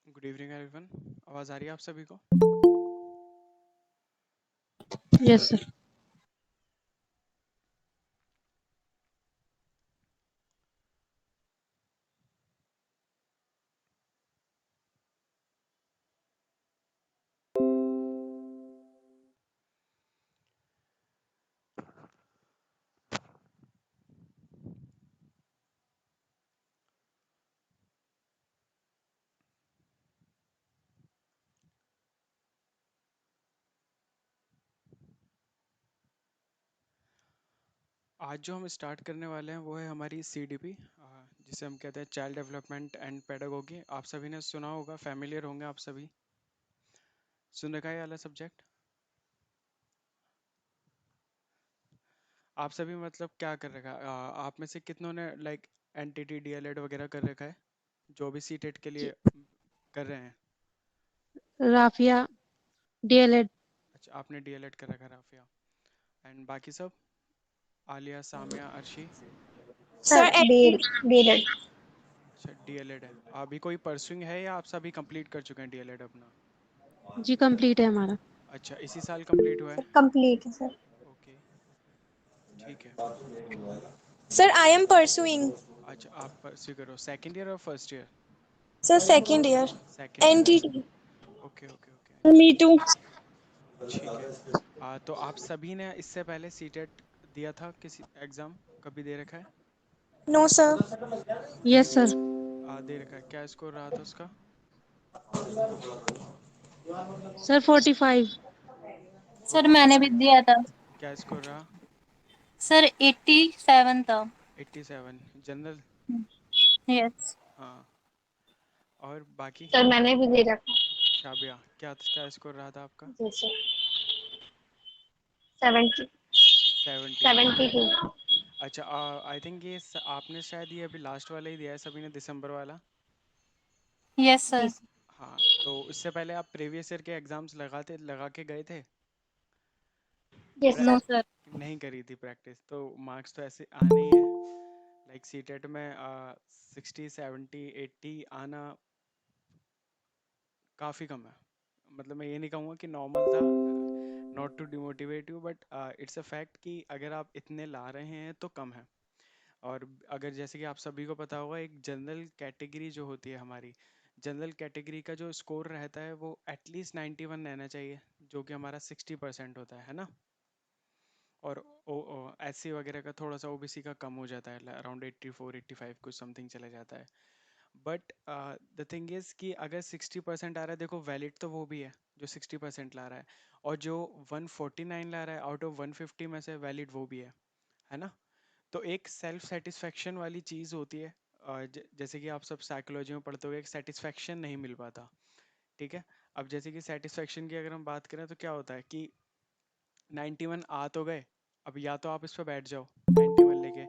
Good evening everyone. आवाज़ आ रही है आप सभी को? Yes, sir. आज जो हम स्टार्ट करने वाले हैं वो है हमारी CDP, जिसे हम कहते हैं चाइल्ड डेवलपमेंट एंड पेडागोगी। आप सभी ने सुना होगा, फैमिलियर होंगे आप सभी। सुन रखा है ये वाला सब्जेक्ट? आप सभी मतलब क्या कर रखा है? आप में से कितनों ने लाइक NTT DLED वगैरह कर रखा है, जो भी CTET के लिए कर रहे हैं? Rafia, DLED. अच्छा, आपने DLED कर रखा है, राफिया। एंड बाकी सब? आलिया, सामिया, अर्शी? Sir DElEd. अच्छा, DLED है। अभी कोई परसुइंग है या आप सभी कंप्लीट कर चुके हैं DLED अपना? जी कंप्लीट है हमारा। अच्छा, इसी साल कंप्लीट हुआ है? सर कंप्लीट है सर। ओके, ठीक है। Sir I am pursuing. अच्छा, आप परस्यू करो, सेकंड ईयर और first year? Sir second year second year. NTT. Okay okay okay, me NTT. Two. ठीक है। तो आप सभी ने इससे पहले सीटेट दिया था किसी एग्जाम? कभी दे रखा है? No sir. Yes sir. दे रखा है। क्या स्कोर रहा था उसका? सर 45। सर मैंने भी 45। दिया था। क्या स्कोर रहा? सर 87 था। 87 जनरल? यस। हाँ। और बाकी? सर मैंने भी दे रखा। शाबिया, क्या क्या स्कोर रहा था आपका? जी सर 70। 72। 72। अच्छा, आई थिंक ये आपने शायद ये अभी लास्ट वाला ही दिया है सभी ने, दिसंबर वाला। यस जी सर। हाँ, तो इससे पहले आप प्रीवियस ईयर के एग्जाम्स लगा के गए थे? Yes pre- no sir. Sir. नहीं करी थी प्रैक्टिस, तो मार्क्स तो ऐसे आने ही है। लाइक सीटेट में 60 70 80 आना काफ़ी कम है। मतलब मैं ये नहीं कहूँगा कि नॉर्मल था, not to demotivate you, but it's a fact कि अगर आप इतने ला रहे हैं तो कम है। और अगर जैसे कि आप सभी को पता होगा, एक जनरल कैटेगरी जो होती है हमारी, जनरल कैटेगरी का जो स्कोर रहता है वो एटलीस्ट 91 रहना चाहिए, जो कि हमारा 60% होता है ना। और SC वगैरह का थोड़ा सा OBC का कम हो जाता है, अराउंड 84 85 कुछ समथिंग चला जाता है। बट द थिंग इज कि अगर 60% आ रहा है, देखो वैलिड तो वो भी है जो 60% ला रहा है, और जो 149 ला रहा है आउट ऑफ 150 में से, वैलिड वो भी है ना। तो एक सेल्फ सेटिस्फेक्शन वाली चीज़ होती है। जैसे कि आप सब साइकोलॉजी में पढ़ते हो, एक सेटिस्फेक्शन नहीं मिल पाता। ठीक है। अब जैसे कि सेटिस्फेक्शन की अगर हम बात करें तो क्या होता है कि 91 आ तो गए, अब या तो आप इस पर बैठ जाओ 91 लेके,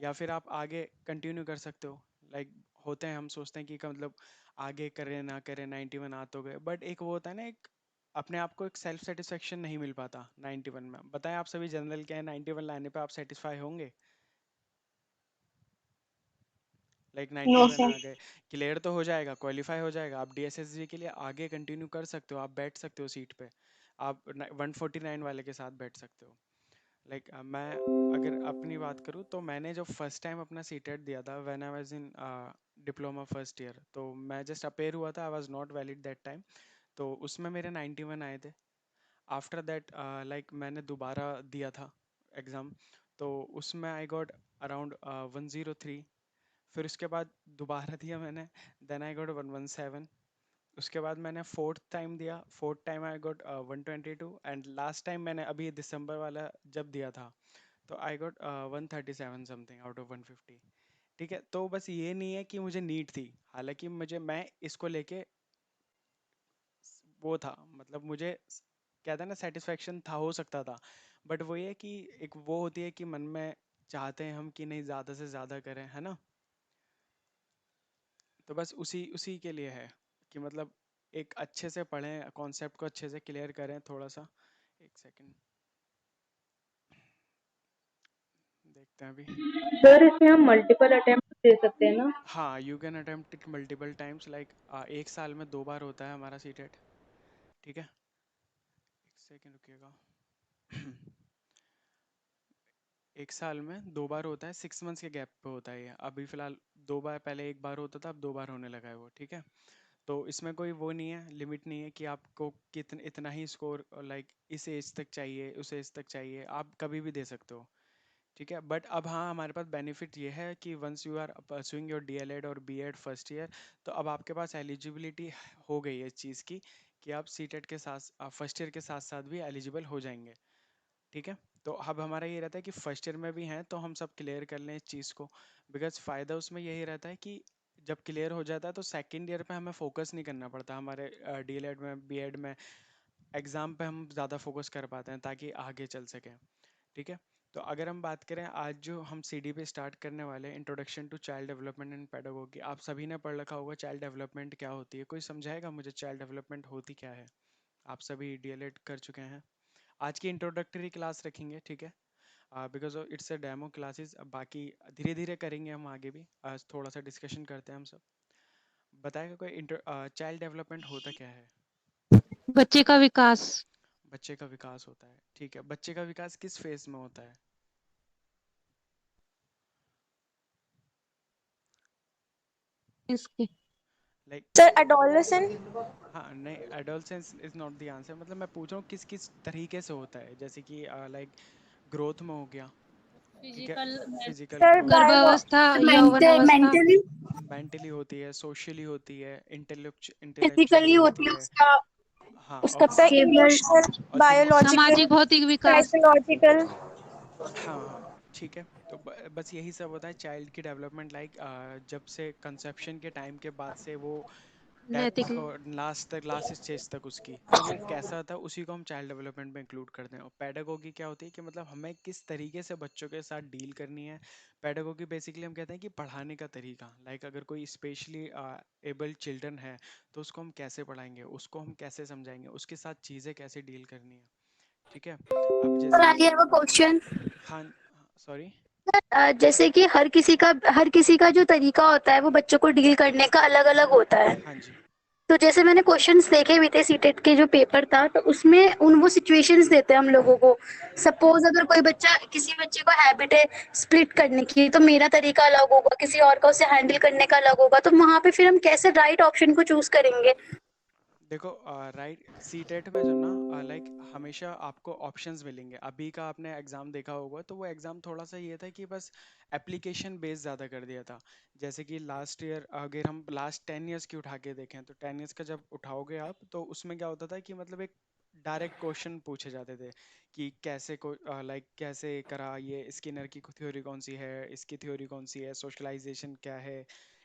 या फिर आप आगे कंटिन्यू कर सकते हो। लाइक होते हैं, हम सोचते हैं कि का मतलब आगे करें ना करें, 91 आ तो गए, बट एक वो होता है ना, एक अपने आप को एक सेल्फ सेटिस्फेक्शन नहीं मिल पाता 91 में। बताएं आप सभी, जनरल क्या है, 91 लाने पे आप सेटिस्फाई होंगे? Like no 91 sir. आ गए, क्लियर तो हो जाएगा, क्वालिफाई हो जाएगा, आप DSSG के लिए आगे कंटिन्यू कर सकते हो, आप बैठ सकते हो सीट पे, आप 149 वाले के साथ बैठ सकते हो। लाइक मैं अगर अपनी बात करूँ तो मैंने जो फर्स्ट टाइम अपना सीटेट दिया था when I was in diploma first year, तो मैं जस्ट अपेयर हुआ था, I was not valid that time. तो उसमें मेरे 91 आए थे। आफ्टर दैट लाइक मैंने दोबारा दिया था एग्ज़ाम, तो उसमें आई गॉट अराउंड 103। फिर उसके बाद दोबारा दिया मैंने, देन आई गॉट 117। उसके बाद मैंने फोर्थ टाइम दिया, fourth time I got 122, and last time मैंने अभी दिसंबर वाला जब दिया था तो I got 137 something out of 150। ठीक है, तो बस ये नहीं है कि मुझे नीड थी, हालांकि मैं इसको लेके वो था, मतलब मुझे कहता है ना सेटिस्फेक्शन था, हो सकता था। बट वो ये कि एक वो होती है कि मन में चाहते हैं हम कि नहीं, ज़्यादा से ज़्यादा करें, है ना। तो बस उसी उसी के लिए है कि मतलब एक अच्छे से पढ़ें, कॉन्सेप्ट को अच्छे से क्लियर करें थोड़ा सा। एक सेकंड, देखते हैं अभी। सर इसमें हम मल्टीपल अटेम्प्ट दे सकते हैं ना? हाँ, you can attempt it multiple times, like 1 साल में 2 बार होता है हमारा सीटेट। ठीक है, एक सेकेंड रुकिएगा। 1 साल में 2 बार होता है, 6 मंथ्स के गैप पे होता है ये। अभी फिलहाल 2 बार, पहले 1 बार होता था, अब 2 बार होने लगा है वो। ठीक है, तो इसमें कोई वो नहीं है, लिमिट नहीं है कि आपको कितन इतना ही स्कोर, लाइक इस एज तक चाहिए, उस एज तक चाहिए, आप कभी भी दे सकते हो। ठीक है, बट अब हाँ, हमारे पास बेनिफिट ये है कि once you are pursuing your DElEd और बीएड फर्स्ट ईयर, तो अब आपके पास एलिजिबिलिटी हो गई है इस चीज़ की कि आप सीटेट के साथ फर्स्ट ईयर के साथ साथ भी एलिजिबल हो जाएंगे। ठीक है, तो अब हमारा ये रहता है कि फर्स्ट ईयर में भी हैं तो हम सब क्लियर कर लें इस चीज़ को, बिकॉज फ़ायदा उसमें यही रहता है कि जब क्लियर हो जाता है तो सेकेंड ईयर पे हमें फोकस नहीं करना पड़ता, हमारे डीएलएड में बीएड में एग्ज़ाम पे हम ज़्यादा फोकस कर पाते हैं ताकि आगे चल सकें। ठीक है, तो अगर हम बात करें आज जो हम सीडी पे स्टार्ट करने वाले हैं, introduction to child development and pedagogy, आप सभी ने पढ़ रखा होगा चाइल्ड डेवलपमेंट क्या होती है। कोई समझाएगा मुझे चाइल्ड डेवलपमेंट होती क्या है? आप सभी डीएलएड कर चुके हैं। आज की इंट्रोडक्टरी क्लास रखेंगे, ठीक है, because it's a demo classes. बाकी धीरे धीरे करेंगे हम आगे भी, आज थोड़ा सा डिस्कशन करते हैं हम सब। बताएगा कोई चाइल्ड डेवलपमेंट होता क्या है? बच्चे का विकास। बच्चे का विकास होता है। ठीक है, बच्चे का विकास किस फेज में होता है? इसके लाइक Sir, adolescent. हाँ, नहीं, adolescence is not the answer, मतलब मैं पूछ रहा हूँ किस किस तरीके से होता है, जैसे कि लाइक ग्रोथ में हो गया। ठीक है, फिजिकल, फिजिकल Sir, ग्रोथ, गर्भावस्था, यौवन अवस्था। mentally. मेंटली होती है, सोशली होती है, इंटेलेक्चुअली Physically होती होती है है। उसका. हाँ, और उसका sir, emotional, और biological, सामाजिक भौतिक विकास। psychological. हाँ हाँ, ठीक है, तो बस यही सब होता है चाइल्ड की डेवलपमेंट, लाइक जब से कंसेप्शन के टाइम के बाद से वो नैतिक। डेथ और लास्ट स्टेज तक उसकी, तो वो कैसा था उसी को हम चाइल्ड डेवलपमेंट में इंक्लूड करते हैं। और पेडागोगी क्या होती है कि मतलब हमें किस तरीके से बच्चों के साथ डील करनी है। पेडागोगी बेसिकली हम कहते हैं कि पढ़ाने का तरीका, लाइक अगर कोई स्पेशली एबल्ड चिल्ड्रन है तो उसको हम कैसे पढ़ाएंगे, उसको हम कैसे समझाएंगे, उसके साथ चीज़ें कैसे डील करनी है। ठीक है, अब Sir, जैसे I कि have a question. हाँ, सॉरी, जैसे कि हर किसी का जो तरीका होता है वो बच्चों को डील करने का अलग अलग होता है. हाँ जी, तो जैसे मैंने क्वेश्चंस देखे हुए थे सीटेट के जो पेपर था, तो उसमें उन वो सिचुएशंस देते हैं हम लोगों को. हाँ, सपोज अगर कोई बच्चा, किसी बच्चे को हैबिट है स्प्लिट करने की, तो मेरा तरीका अलग होगा, किसी और का उसे हैंडल करने का अलग होगा. तो वहां पे फिर हम कैसे राइट ऑप्शन को चूज करेंगे? देखो, राइट, सी टेट में जो ना, लाइक हमेशा आपको ऑप्शंस मिलेंगे। अभी का आपने एग्ज़ाम देखा होगा तो वो एग्ज़ाम थोड़ा सा ये था कि बस एप्लीकेशन बेस ज़्यादा कर दिया था। जैसे कि लास्ट ईयर, अगर हम लास्ट 10 ईयर्स की उठा के देखें तो 10 ईयर्स का जब उठाओगे आप तो उसमें क्या होता था कि मतलब एक डायरेक्ट क्वेश्चन पूछे जाते थे कि कैसे को, लाइक कैसे करा ये, स्किनर की थ्योरी कौन सी है, इसकी थ्योरी कौन सी है, सोशलाइजेशन क्या है,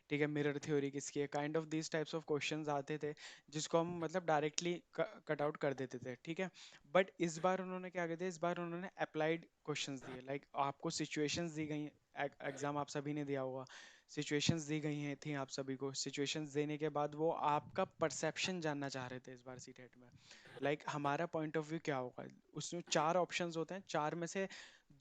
ठीक है, मिरर थ्योरी किसकी है, kind of this types of questions आते थे जिसको हम मतलब डायरेक्टली कट आउट कर देते थे। ठीक है, बट इस बार उन्होंने क्या कर दिया, इस बार उन्होंने अप्लाइड क्वेश्चंस दिए, लाइक आपको सिचुएशंस दी गई। एग्जाम आप सभी ने दिया होगा, सिचुएशंस दी गई हैं थी आप सभी को, सिचुएशंस देने के बाद वो आपका परसेप्शन जानना चाह रहे थे इस बार सीटेट में, लाइक हमारा पॉइंट ऑफ व्यू क्या होगा। उसमें 4 ऑप्शंस होते हैं, 4 में से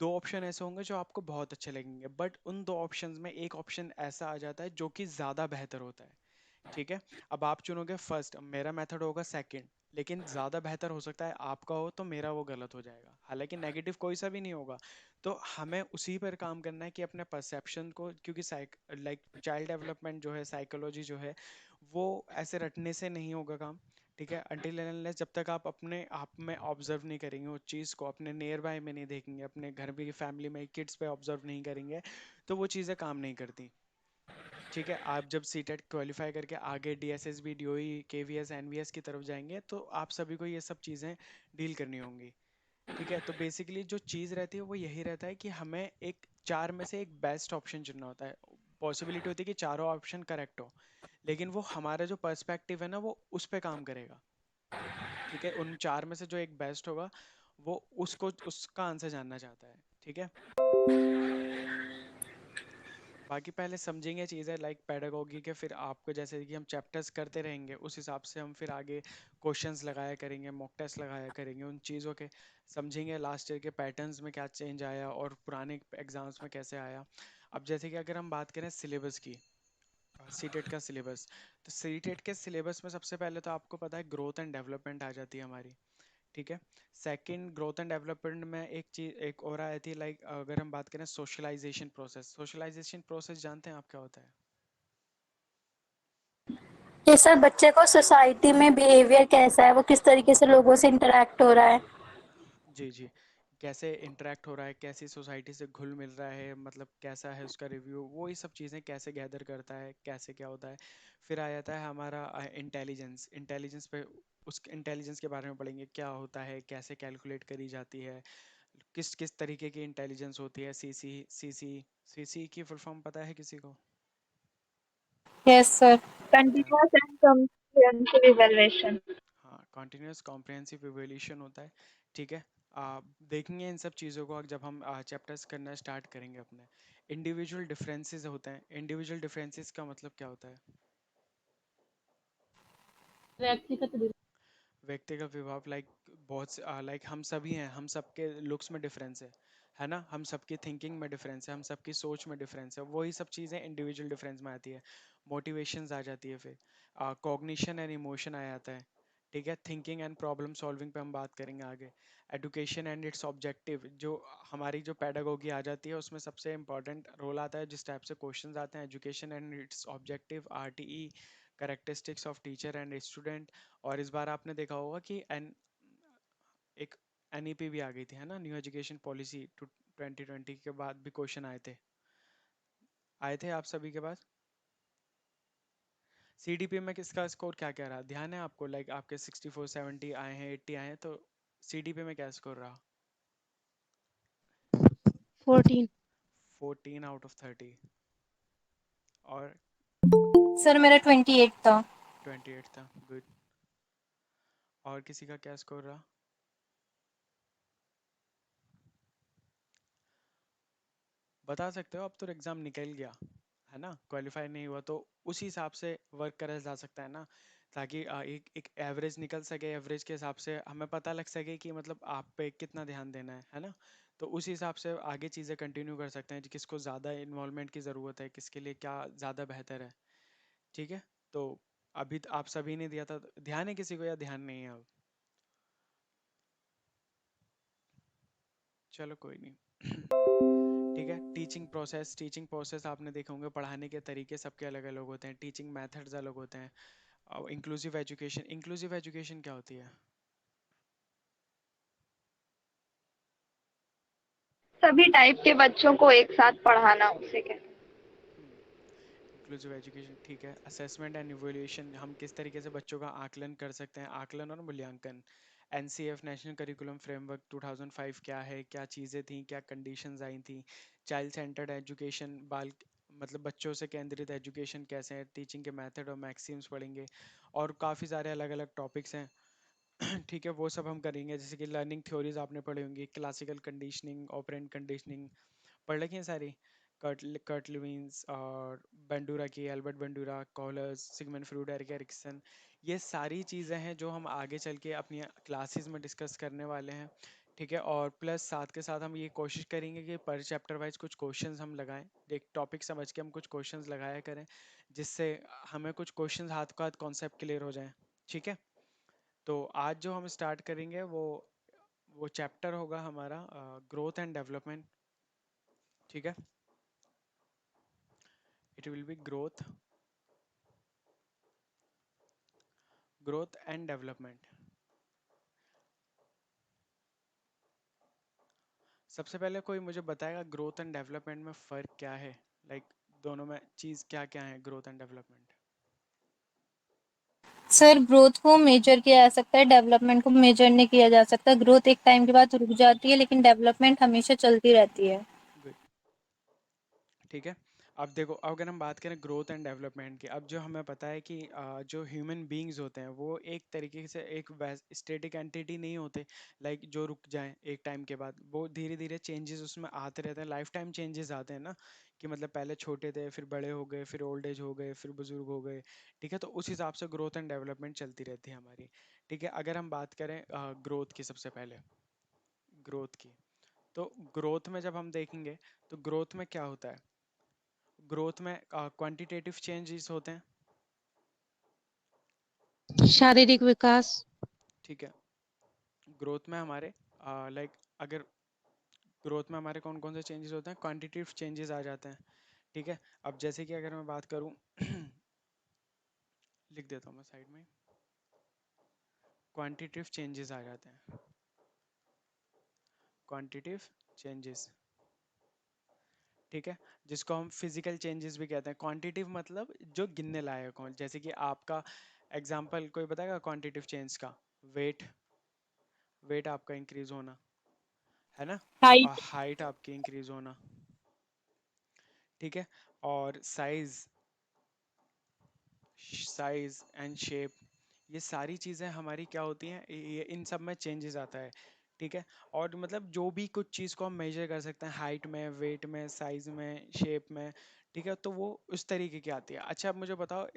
2 ऑप्शन ऐसे होंगे जो आपको बहुत अच्छे लगेंगे, बट उन 2 ऑप्शंस में एक ऑप्शन ऐसा आ जाता है जो कि ज़्यादा बेहतर होता है। ठीक है, अब आप चुनोगे फर्स्ट, मेरा मेथड होगा सेकंड, लेकिन ज़्यादा बेहतर हो सकता है आपका हो तो मेरा वो गलत हो जाएगा, हालांकि नेगेटिव कोई सा भी नहीं होगा। तो हमें उसी पर काम करना है कि अपने परसेप्शन को, क्योंकि लाइक चाइल्ड डेवलपमेंट जो है, साइकोलॉजी जो है, वो ऐसे रटने से नहीं होगा काम। ठीक है, अनटिल एंड अनलेस जब तक आप अपने आप में ऑब्जर्व नहीं करेंगे उस चीज़ को, अपने नियर बाय में नहीं देखेंगे, अपने घर में फैमिली में किड्स पे ऑब्जर्व नहीं करेंगे, तो वो चीज़ें काम नहीं करती। ठीक है, आप जब सी टेट क्वालिफाई करके आगे D S S B, D O E, K V S, N V S की तरफ जाएंगे तो आप सभी को ये सब चीज़ें डील करनी होंगी। ठीक है, तो बेसिकली जो चीज़ रहती है वो यही रहता है कि हमें एक 4 में से एक बेस्ट ऑप्शन चुनना होता है। पॉसिबिलिटी होती है कि चारों ऑप्शन करेक्ट हो, लेकिन वो हमारा जो पर्सपेक्टिव है ना वो उस पर काम करेगा। ठीक है, उन 4 में से जो एक बेस्ट होगा वो उसको उसका आंसर जानना चाहता है। ठीक है, बाकी पहले समझेंगे चीज़ें लाइक पेडागोगी के, फिर आपको जैसे कि हम चैप्टर्स करते रहेंगे उस हिसाब से हम फिर आगे क्वेश्चंस लगाया करेंगे, मॉक टेस्ट लगाया करेंगे, उन चीज़ों के समझेंगे लास्ट ईयर के पैटर्न्स में क्या चेंज आया और पुराने एग्जाम्स में कैसे आया। अब जैसे कि अगर हम बात करें सिलेबस की, सीटेट का सिलेबस, तो सीटेट के सिलेबस में सबसे पहले तो आपको पता है ग्रोथ एंड डेवलपमेंट आ जाती है हमारी, ठीक है। सेकंड, ग्रोथ एंड डेवलपमेंट में एक चीज एक और आती है, लाइक अगर हम बात करें सोशलाइजेशन प्रोसेस, सोशलाइजेशन प्रोसेस जानते हैं आप क्या होता है? ये सर बच्चे को सोसाइटी में बिहेवियर कैसा है, वो किस तरीके से लोगों से इंटरेक्ट हो रहा है। जी जी, कैसे इंटरेक्ट हो रहा है, कैसी सोसाइटी से घुल मिल रहा है, मतलब कैसा है उसका रिव्यू, वो ये सब चीज़ें कैसे गैदर करता है, कैसे क्या होता है। फिर आ जाता है हमारा इंटेलिजेंस, इंटेलिजेंस पे उस इंटेलिजेंस के बारे में पढ़ेंगे, क्या होता है, कैसे कैलकुलेट करी जाती है, किस किस तरीके की इंटेलिजेंस होती है। सीसी की फुल फॉर्म पता है किसी को? Yes sir. बताएं। Continuous and comprehensive evaluation. हाँ, कॉन्टिन्यूस कॉम्प्रिहेंसिव इवैल्यूएशन होता है, ठीक है। आप देखेंगे इन सब चीज़ों को जब हम चैप्टर्स करना स्टार्ट करेंगे अपने। इंडिविजुअल डिफरेंसेस होते हैं, इंडिविजुअल डिफरेंसेस का मतलब क्या होता है? व्यक्तिगत विभाव, लाइक बहुत से लाइक हम सभी हैं, हम सबके लुक्स में डिफरेंस है ना, हम सबकी थिंकिंग में डिफरेंस है, हम सबकी सोच में डिफरेंस है, वही सब चीज़ें इंडिविजुअल डिफरेंस में आती है। मोटिवेशंस आ जाती है, फिर कॉग्निशन एंड इमोशन आ जाता है, ठीक है। थिंकिंग एंड प्रॉब्लम सॉल्विंग पे हम बात करेंगे आगे। एडुकेशन एंड इट्स ऑब्जेक्टिव, जो हमारी जो पैडागोगी आ जाती है उसमें सबसे इंपॉर्टेंट रोल आता है, जिस टाइप से क्वेश्चंस आते हैं। Education and it's objective, RTE, characteristics of teacher and student. और इस बार आपने देखा होगा कि एक एनईपी भी आ गई थी, है ना, न्यू एजुकेशन पॉलिसी 2020 के बाद भी क्वेश्चन आए थे आप सभी के पास। सीडीपी में किसका स्कोर क्या क्या रहा, ध्यान है आपको? लाइक आपके 64 70 आए हैं, 80 आए हैं, तो सीडीपी में क्या स्कोर रहा? 14। 14 आउट ऑफ 30। और सर मेरा 28 था। 28 था, गुड। और किसी का क्या स्कोर रहा? बता सकते हो, अब तो एग्जाम निकल गया है ना, क्वालिफाई नहीं हुआ तो उसी हिसाब से वर्क करा जा सकता है ना, ताकि एक एक एवरेज निकल सके, एवरेज के हिसाब से हमें पता लग सके कि मतलब आप पे कितना ध्यान देना है ना। तो उस हिसाब से आगे चीज़ें कंटिन्यू कर सकते हैं, किसको ज़्यादा इन्वॉल्वमेंट की ज़रूरत है, किसके लिए क्या ज़्यादा बेहतर है, ठीक है। तो अभी आप सभी ने दिया था, तो ध्यान है किसी को या ध्यान नहीं है अब? चलो कोई नहीं। ठीक है। टीचिंग प्रोसेस आपने देखे होंगे, पढ़ाने के तरीके सबके अलग अलग होते हैं, टीचिंग मेथड्स अलग होते हैं। और इंक्लूसिव एजुकेशन क्या होती है? सभी टाइप के बच्चों को एक साथ पढ़ाना उसे कहते हैं। इंक्लूसिव एजुकेशन, ठीक है। असेसमेंट एंड इवैल्यूएशन, हम किस तरीके से बच्चों का आकलन कर सकते हैं, आकलन और मूल्यांकन। एनसीएफ नेशनल करिकुलम फ्रेमवर्क 2005 क्या है, क्या चीज़ें थी, क्या कंडीशंस आई थी। चाइल्ड सेंटर्ड एजुकेशन, बाल मतलब बच्चों से केंद्रित एजुकेशन कैसे है, टीचिंग के मेथड और मैक्सिम्स पढ़ेंगे। और काफ़ी सारे अलग अलग टॉपिक्स हैं। ठीक है, वो सब हम करेंगे, जैसे कि लर्निंग थ्योरीज आपने पढ़ी होंगी, क्लासिकल कंडीशनिंग, ऑपरेंट कंडीशनिंग पढ़ रखी हैं सारी। कर्ट लिविंस और बंडूरा की, एल्बर्ट बंडूरा, कॉलर्स, सिगमंड फ्रूड, एरिक एरिक्सन, ये सारी चीज़ें हैं जो हम आगे चल के अपनी क्लासेस में डिस्कस करने वाले हैं, ठीक है। और प्लस साथ के साथ हम ये कोशिश करेंगे कि पर चैप्टर वाइज कुछ क्वेश्चंस हम लगाएं, एक टॉपिक समझ के हम कुछ क्वेश्चंस लगाया करें, जिससे हमें कुछ क्वेश्चंस हाथ को हाथ कॉन्सेप्ट क्लियर हो जाए, ठीक है। तो आज जो हम स्टार्ट करेंगे वो चैप्टर होगा हमारा ग्रोथ एंड डेवलपमेंट, ठीक है। It will be growth and development. सबसे पहले कोई मुझे बताएगा ग्रोथ एंड डेवलपमेंट में फ़र्क क्या है, लाइक दोनों में चीज़ क्या क्या है growth and development? Sir growth को मेजर किया जा सकता है, डेवलपमेंट को मेजर नहीं किया जा सकता। ग्रोथ एक टाइम के बाद रुक जाती है लेकिन डेवलपमेंट हमेशा चलती रहती है। गुड, ठीक है। अब देखो, अगर हम बात करें ग्रोथ एंड डेवलपमेंट की, अब जो हमें पता है कि जो ह्यूमन बीइंग्स होते हैं वो एक तरीके से एक स्टेटिक एंटिटी नहीं होते, लाइक जो रुक जाएं एक टाइम के बाद, वो धीरे धीरे चेंजेस उसमें आते रहते हैं, लाइफ टाइम चेंजेस आते हैं ना, कि मतलब पहले छोटे थे, फिर बड़े हो गए, फिर ओल्ड एज हो गए, फिर बुजुर्ग हो गए, ठीक है। तो उस हिसाब से ग्रोथ एंड डेवलपमेंट चलती रहती है हमारी, ठीक है। अगर हम बात करें ग्रोथ की, सबसे पहले ग्रोथ की, तो ग्रोथ में जब हम देखेंगे तो ग्रोथ में क्या होता है, ग्रोथ में क्वांटिटेटिव चेंजेस होते हैं, शारीरिक विकास। ठीक है। ग्रोथ में हमारे लाइक अगर ग्रोथ में हमारे कौन कौन से चेंजेस होते हैं, क्वांटिटेटिव चेंजेस आ जाते हैं, ठीक है। अब जैसे कि अगर मैं बात करूं लिख देता हूँ मैं साइड में, क्वांटिटेटिव चेंजेस आ जाते हैं, क्वांटिटेटिव चेंजेस, ठीक है, जिसको हम फिजिकल चेंजेस भी कहते हैं। क्वांटिटिव मतलब जो गिनने लायक हो, जैसे कि आपका एग्जांपल कोई बताएगा क्वांटिटिव चेंज का? वेट, वेट आपका इंक्रीज होना है ना, और हाइट। हाइट आपकी इंक्रीज होना, ठीक है, और साइज, साइज एंड शेप, ये सारी चीज़ें हमारी क्या होती हैं, ये इन सब में चेंजेस आता है, ठीक है। और मतलब जो भी कुछ चीज़ को हम मेजर कर सकते हैं हाइट में, वेट में, साइज में, शेप में, ठीक है, तो वो उस तरीके की आती है। अच्छा अब मुझे बताओ,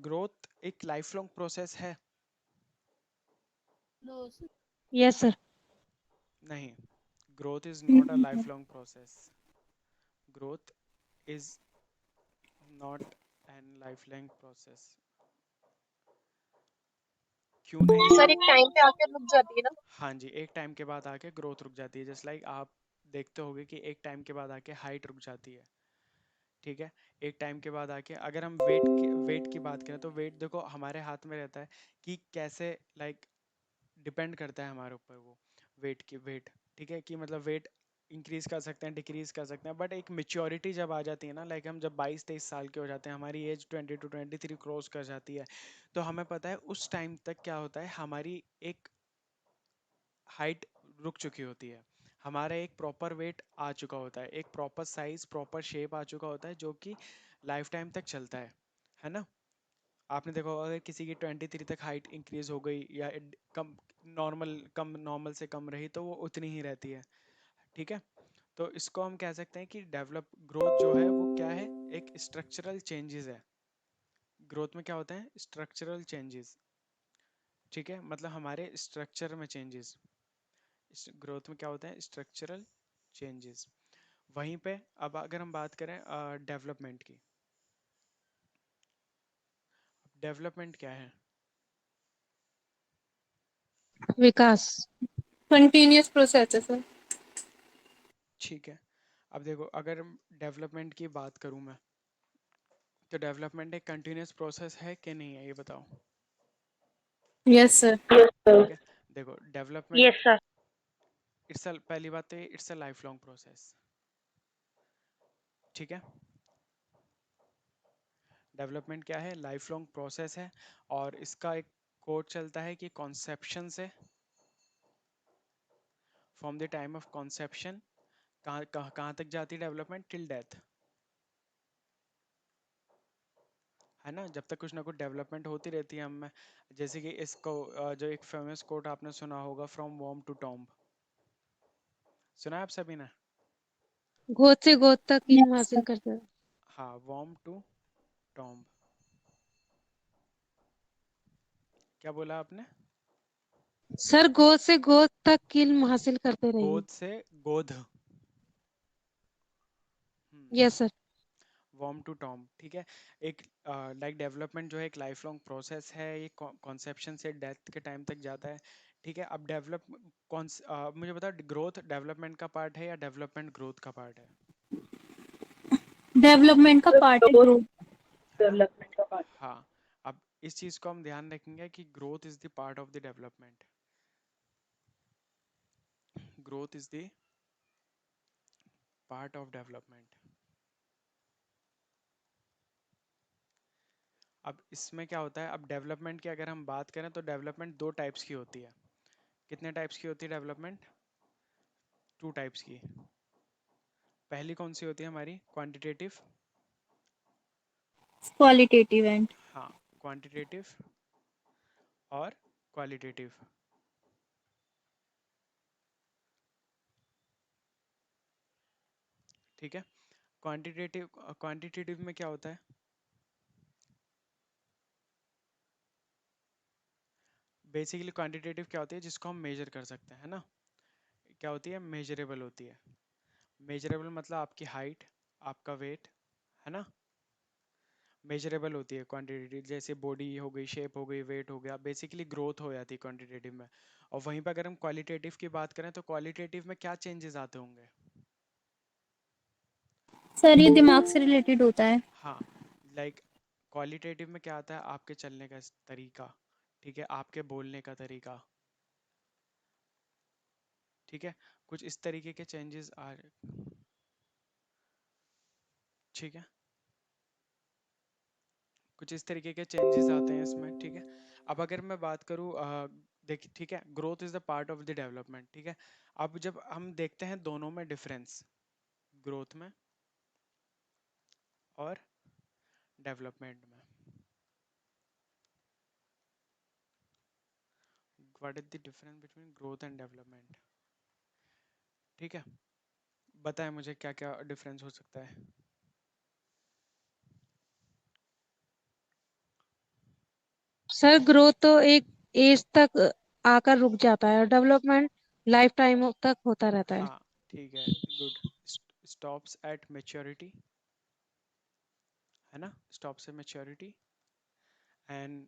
ग्रोथ एक लाइफ लॉन्ग प्रोसेस है? Yes sir. नहीं, growth is not a life long process, growth is not an life long process. क्यों नहीं है? सर एक टाइम पे आके रुक जाती है ना। हाँ जी, एक टाइम के बाद आके ग्रोथ रुक जाती है, जस्ट लाइक आप देखते होगे कि एक टाइम के बाद आके हाइट रुक जाती है, ठीक है। एक टाइम के बाद आके अगर हम वेट की बात करें तो वेट देखो हमारे हाथ में रहता है कि कैसे, लाइक डिपेंड करता है हमारे ऊपर वो वेट, ठीक है, कि मतलब वेट इंक्रीज कर सकते हैं, डिक्रीज कर सकते हैं, बट एक मेच्योरिटी जब आ जाती है ना, लाइक हम जब 22-23 साल के हो जाते हैं, हमारी एज 20 to 23 क्रॉस कर जाती है, तो हमें पता है उस टाइम तक क्या होता है, हमारी एक हाइट रुक चुकी होती है, हमारा एक प्रॉपर वेट आ चुका होता है, एक प्रॉपर साइज, प्रॉपर शेप आ चुका होता है, जो कि लाइफ टाइम तक चलता है ना। आपने देखा होगा अगर किसी की 23 तक हाइट इंक्रीज हो गई या कम, नॉर्मल से कम रही, तो वो उतनी ही रहती है, ठीक है। तो इसको हम कह सकते हैं कि डेवलप ग्रोथ जो है वो क्या है, एक स्ट्रक्चरल चेंजेस है। ग्रोथ में क्या होते हैं, स्ट्रक्चरल चेंजेस, ठीक है, मतलब हमारे स्ट्रक्चर में चेंजेस, ग्रोथ में क्या होता है, स्ट्रक्चरल चेंजेस। वहीं पे अब अगर हम बात करें डेवलपमेंट की, डेवलपमेंट क्या है? विकास। कंटिन्यूअस प्रोसेस है सर। ठीक है, अब देखो अगर डेवलपमेंट की बात करूं मैं, तो डेवलपमेंट एक कंटिन्यूअस प्रोसेस है कि नहीं है, ये बताओ। Yes sir. ठीक है, देखो डेवलपमेंट, यस सर। पहली बात तो it's a life long process, ठीक है। डेवलपमेंट क्या है, लाइफ लॉन्ग प्रोसेस है, और इसका एक कोड चलता है कि कॉन्सेप्शन से, from the time of conception, कहाँ तक जाती है डेवलपमेंट, टिल डेथ, है ना, जब तक कुछ ना कुछ डेवलपमेंट होती रहती है हमें। जैसे कि इसको जो एक फेमस कोट आपने सुना होगा, फ्रॉम वॉर्म टू टॉम्ब, सुना है आप सभी ने? गोद से गोद तक इल्म यस हासिल सर। करते हैं। हाँ, वॉर्म टू टॉम्ब, क्या बोला आपने? सर गोद से गोद तक इल्म हासिल करते रहिए। गोद से गोद, यस सर। वॉर्म टू टॉम्ब, ठीक है। एक लाइक डेवलपमेंट जो है एक लाइफ लॉन्ग प्रोसेस है, ये कॉन्सेप्शन से डेथ के टाइम तक जाता है, ठीक है। अब मुझे बताओ, ग्रोथ डेवलपमेंट का पार्ट है या डेवलपमेंट ग्रोथ का पार्ट है? डेवलपमेंट का पार्ट है ग्रोथ। है ना, हाँ। अब इस चीज को हम ध्यान रखेंगे कि growth is the part of the development, growth is the part of development. अब इसमें क्या होता है, अब डेवलपमेंट की अगर हम बात करें तो डेवलपमेंट दो टाइप्स की होती है। कितने टाइप्स की होती है डेवलपमेंट? टू टाइप्स की। पहली कौन सी होती है हमारी, क्वांटिटेटिव, क्वालिटेटिव एंड। हाँ, क्वांटिटेटिव और क्वालिटेटिव, ठीक है। क्वांटिटेटिव में क्या होता है, बेसिकली क्वांटिटेटिव क्या होती है, जिसको हम मेजर कर सकते हैं ना, क्या होती है, मेजरेबल होती है। मेजरेबल मतलब आपकी हाइट, आपका वेट, है ना। मेजरेबल होती है क्वांटिटेटिव, जैसे बॉडी हो गई, शेप हो गई, वेट हो गया, बेसिकली ग्रोथ हो जाती है क्वांटिटेटिव में। और वहीं पर अगर हम क्वालिटेटिव की बात करें तो क्वालिटेटिव में क्या चेंजेस आते होंगे? सर ये दिमाग से रिलेटेड होता है। हाँ, लाइक क्वालिटेटिव में क्या आता है? आपके चलने का तरीका, ठीक है, आपके बोलने का तरीका, ठीक है, कुछ इस तरीके के चेंजेस आ रहे, ठीक है, कुछ इस तरीके के चेंजेस आते हैं इसमें, ठीक है। अब अगर मैं बात करूँ, देखिए, ठीक है, growth is the part of the development, ठीक है। अब जब हम देखते हैं दोनों में डिफरेंस, ग्रोथ में और डेवलपमेंट में, what is the difference between growth and development, ठीक है, बताएं मुझे क्या क्या डिफरेंस हो सकता है। सर ग्रोथ तो एक एज तक आकर रुक जाता है और डेवलपमेंट लाइफ टाइम तक होता रहता है। हाँ, ठीक है, गुड। स्टॉप्स एट मेच्योरिटी, है ना, stops at maturity. And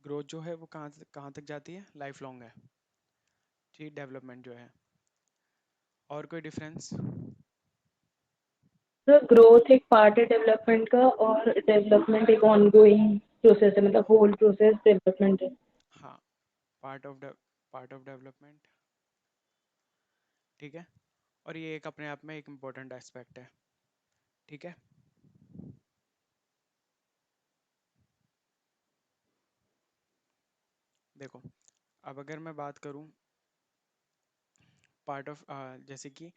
growth जो है वो कहाँ तक जाती है? लाइफ लॉन्ग है, ठीक, डेवलपमेंट जो है। और कोई डिफरेंस? तो ग्रोथ एक पार्ट है डेवलपमेंट का और डेवलपमेंट एक ऑनगोइंग प्रोसेस है, मतलब होल प्रोसेस डेवलपमेंट है। हाँ, पार्ट ऑफ डेवलपमेंट, ठीक है। और ये एक अपने आप में एक इम्पोर्टेंट एस्पेक्ट है, ठीक है। देखो, अब अगर मैं बात करूं पार्ट ऑफ, जैसे कि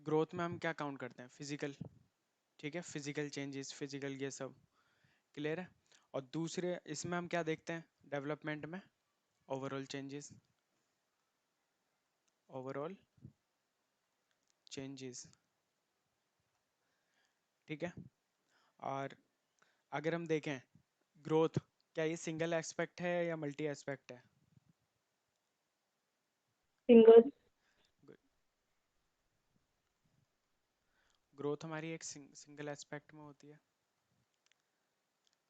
ग्रोथ में हम क्या काउंट करते हैं? फिजिकल, ठीक है, फिजिकल चेंजेस, फिजिकल ये सब क्लियर है। और दूसरे इसमें हम क्या देखते हैं डेवलपमेंट में? ओवरऑल चेंजेस, ओवरऑल चेंजेस, ठीक है। और अगर हम देखें ग्रोथ, क्या ये सिंगल एस्पेक्ट है या मल्टी एस्पेक्ट है? सिंगल। ग्रोथ हमारी एक सिंगल एस्पेक्ट में होती है,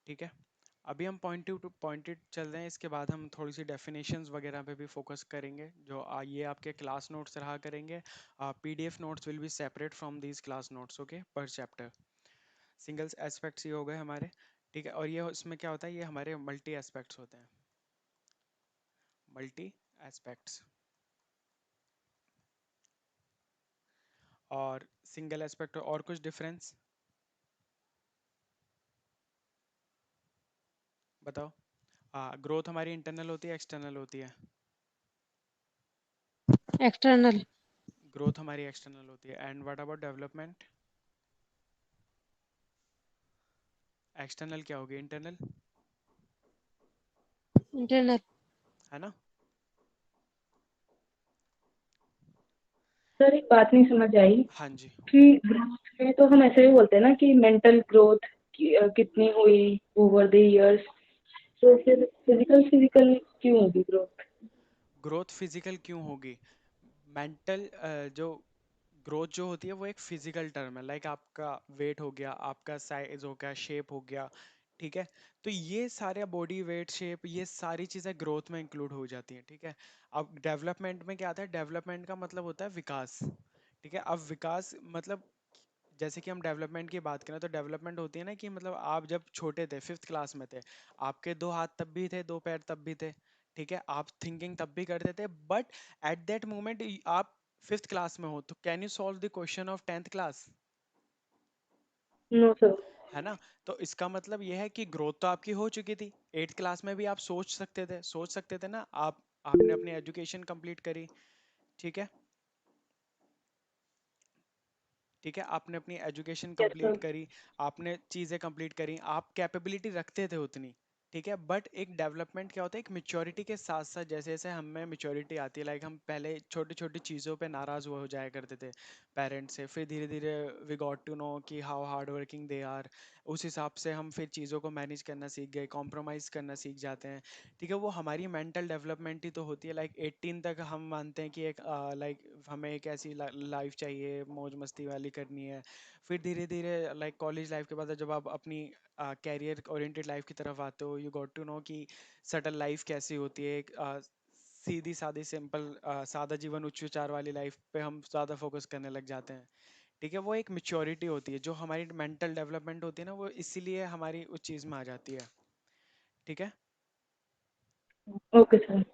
ठीक है। अभी हम पॉइंटेड चल रहे हैं, इसके बाद हम थोड़ी सी डेफिनेशंस वगैरह पे भी फोकस करेंगे, जो ये आपके क्लास नोट्स रहा करेंगे। PDF notes will be separate from these class notes, okay, पर चैप्टर। सिंगल एस्पेक्ट्स ये हो गए हमारे, ठीक है। और ये इसमें क्या होता है? ये हमारे मल्टी एस्पेक्ट्स होते हैं, मल्टी एस्पेक्ट्स। और सिंगल एस्पेक्ट और कुछ डिफरेंस बताओ। ग्रोथ हमारी इंटरनल होती है, एक्सटर्नल होती है? एक्सटर्नल। ग्रोथ हमारी एक्सटर्नल होती है। And what about development? External क्या होगी? Internal, internal. है ना। सर एक बात नहीं समझ आई हाँ जी। कि ग्रोथ में तो हम ऐसे भी बोलते हैं ना कि मेंटल ग्रोथ कितनी हुई ओवर द इयर्स, तो फिर फिजिकल फिजिकल क्यों होगी ग्रोथ? ग्रोथ फिजिकल क्यों होगी? मेंटल, जो ग्रोथ जो होती है वो एक फिजिकल टर्म है, लाइक आपका वेट हो गया, आपका साइज हो गया, शेप हो गया, ठीक है। तो ये सारे बॉडी वेट शेप ये सारी चीज़ें ग्रोथ में इंक्लूड हो जाती हैं, ठीक है। अब डेवलपमेंट में क्या आता है? डेवलपमेंट का मतलब होता है विकास, ठीक है। अब विकास मतलब, जैसे कि हम डेवलपमेंट की बात करें तो डेवलपमेंट होती है ना कि मतलब आप जब छोटे थे, फिफ्थ क्लास में थे, आपके दो हाथ तब भी थे, दो पैर तब भी थे, ठीक है, आप थिंकिंग तब भी करते थे, बट एट दैट मोमेंट आप फिफ्थ क्लास में हो, तो can you solve the question of tenth class? No sir. है ना। तो इसका मतलब यह है कि ग्रोथ तो आपकी हो चुकी थी, एट्थ क्लास में भी आप सोच सकते थे ना, आपने अपनी एजुकेशन कंप्लीट करी, ठीक है, ठीक है, आपने अपनी एजुकेशन यस कंप्लीट सर। करी, आपने चीज़ें कंप्लीट करी, आप कैपेबिलिटी रखते थे उतनी, ठीक है। बट एक डेवलपमेंट क्या होता है? एक मेच्योरिटी के साथ साथ जैसे जैसे हमें मेच्योरिटी आती है, लाइक हम पहले छोटी छोटी चीज़ों पे नाराज़ हो जाया करते थे पेरेंट्स से, फिर धीरे धीरे वी गॉट टू नो कि how hard working they are, उस हिसाब से हम फिर चीज़ों को मैनेज करना सीख गए, कॉम्प्रोमाइज़ करना सीख जाते हैं। ठीक है, वो हमारी मेंटल डेवलपमेंट ही तो होती है। लाइक 18 तक हम मानते हैं कि एक लाइक हमें एक ऐसी लाइफ चाहिए, मौज मस्ती वाली करनी है। फिर धीरे धीरे लाइक कॉलेज लाइफ के बाद जब आप अपनी कैरियर ओरिएंटेड लाइफ की तरफ आते हो, यू गॉट टू नो कि सटल लाइफ कैसी होती है। एक सीधी सादी सिंपल सादा जीवन उच्च विचार वाली लाइफ पे हम ज़्यादा फोकस करने लग जाते हैं। ठीक है, वो एक मेच्योरिटी होती है, जो हमारी मेंटल डेवलपमेंट होती है ना, वो इसीलिए हमारी उस चीज़ में आ जाती है। ठीक है। Okay sir.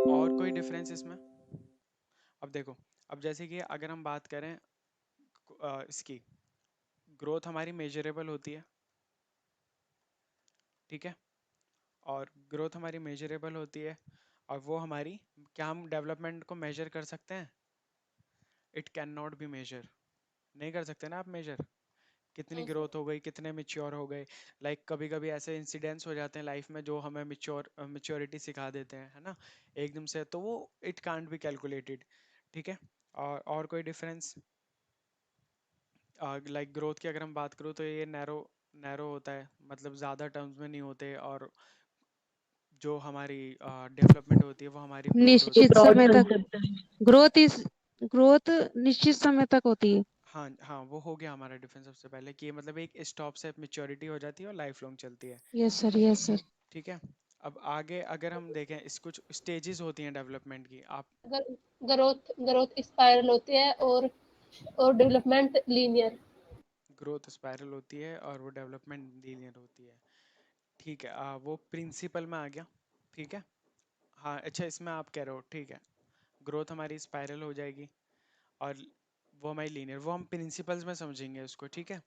और कोई डिफरेंस इसमें? अब देखो, अब जैसे कि अगर हम बात करें इसकी, ग्रोथ हमारी मेजरेबल होती है। ठीक है, और ग्रोथ हमारी मेजरेबल होती है, और वो हमारी, क्या हम डेवलपमेंट को मेजर कर सकते हैं? It can not be measure. नहीं कर सकते ना आप मेजर, कितनी ग्रोथ हो गई, कितने मिच्योर हो गए। लाइक कभी कभी ऐसे इंसिडेंट्स हो जाते हैं लाइफ में जो हमें मिच्योरिटी सिखा देते हैं, है ना, एकदम से, तो वो इट कांट बी कैलकुलेटेड। ठीक है। और कोई डिफरेंस? लाइक ग्रोथ की अगर हम बात करूँ तो ये नैरो नैरो होता है, मतलब ज़्यादा टर्म्स में नहीं होते, और जो हमारी डेवलपमेंट होती है वो हमारी ब्रॉड तो होती निश्चित है। ब्रॉड समय तक कंसेप्ट है। ग्रोथ इस ग्रोथ निश्चित समय तक होती है। हाँ हाँ, वो हो गया हमारा डिफरेंस सबसे पहले, कि ये मतलब एक स्टॉप से मेच्योरिटी हो जाती है और लाइफ लॉन्ग चलती है। Yes sir, yes sir. ठीक है। अब आगे अगर हम देखें, इस कुछ स्टेजेस होती हैं डेवलपमेंट की, आप। ग्रोथ ग्रोथ स्पाइरल होती है और डेवलपमेंट लीनियर। ग्रोथ स्पाइरल होती है और वो डेवलपमेंट लीनियर होती है। ठीक है, वो प्रिंसिपल में आ गया। ठीक है। हाँ अच्छा, इसमें आप कह रहे हो, ठीक है, ग्रोथ हमारी स्पाइरल हो जाएगी और वो हमारी लीनियर, वो हम प्रिंसिपल्स में समझेंगे उसको। ठीक है।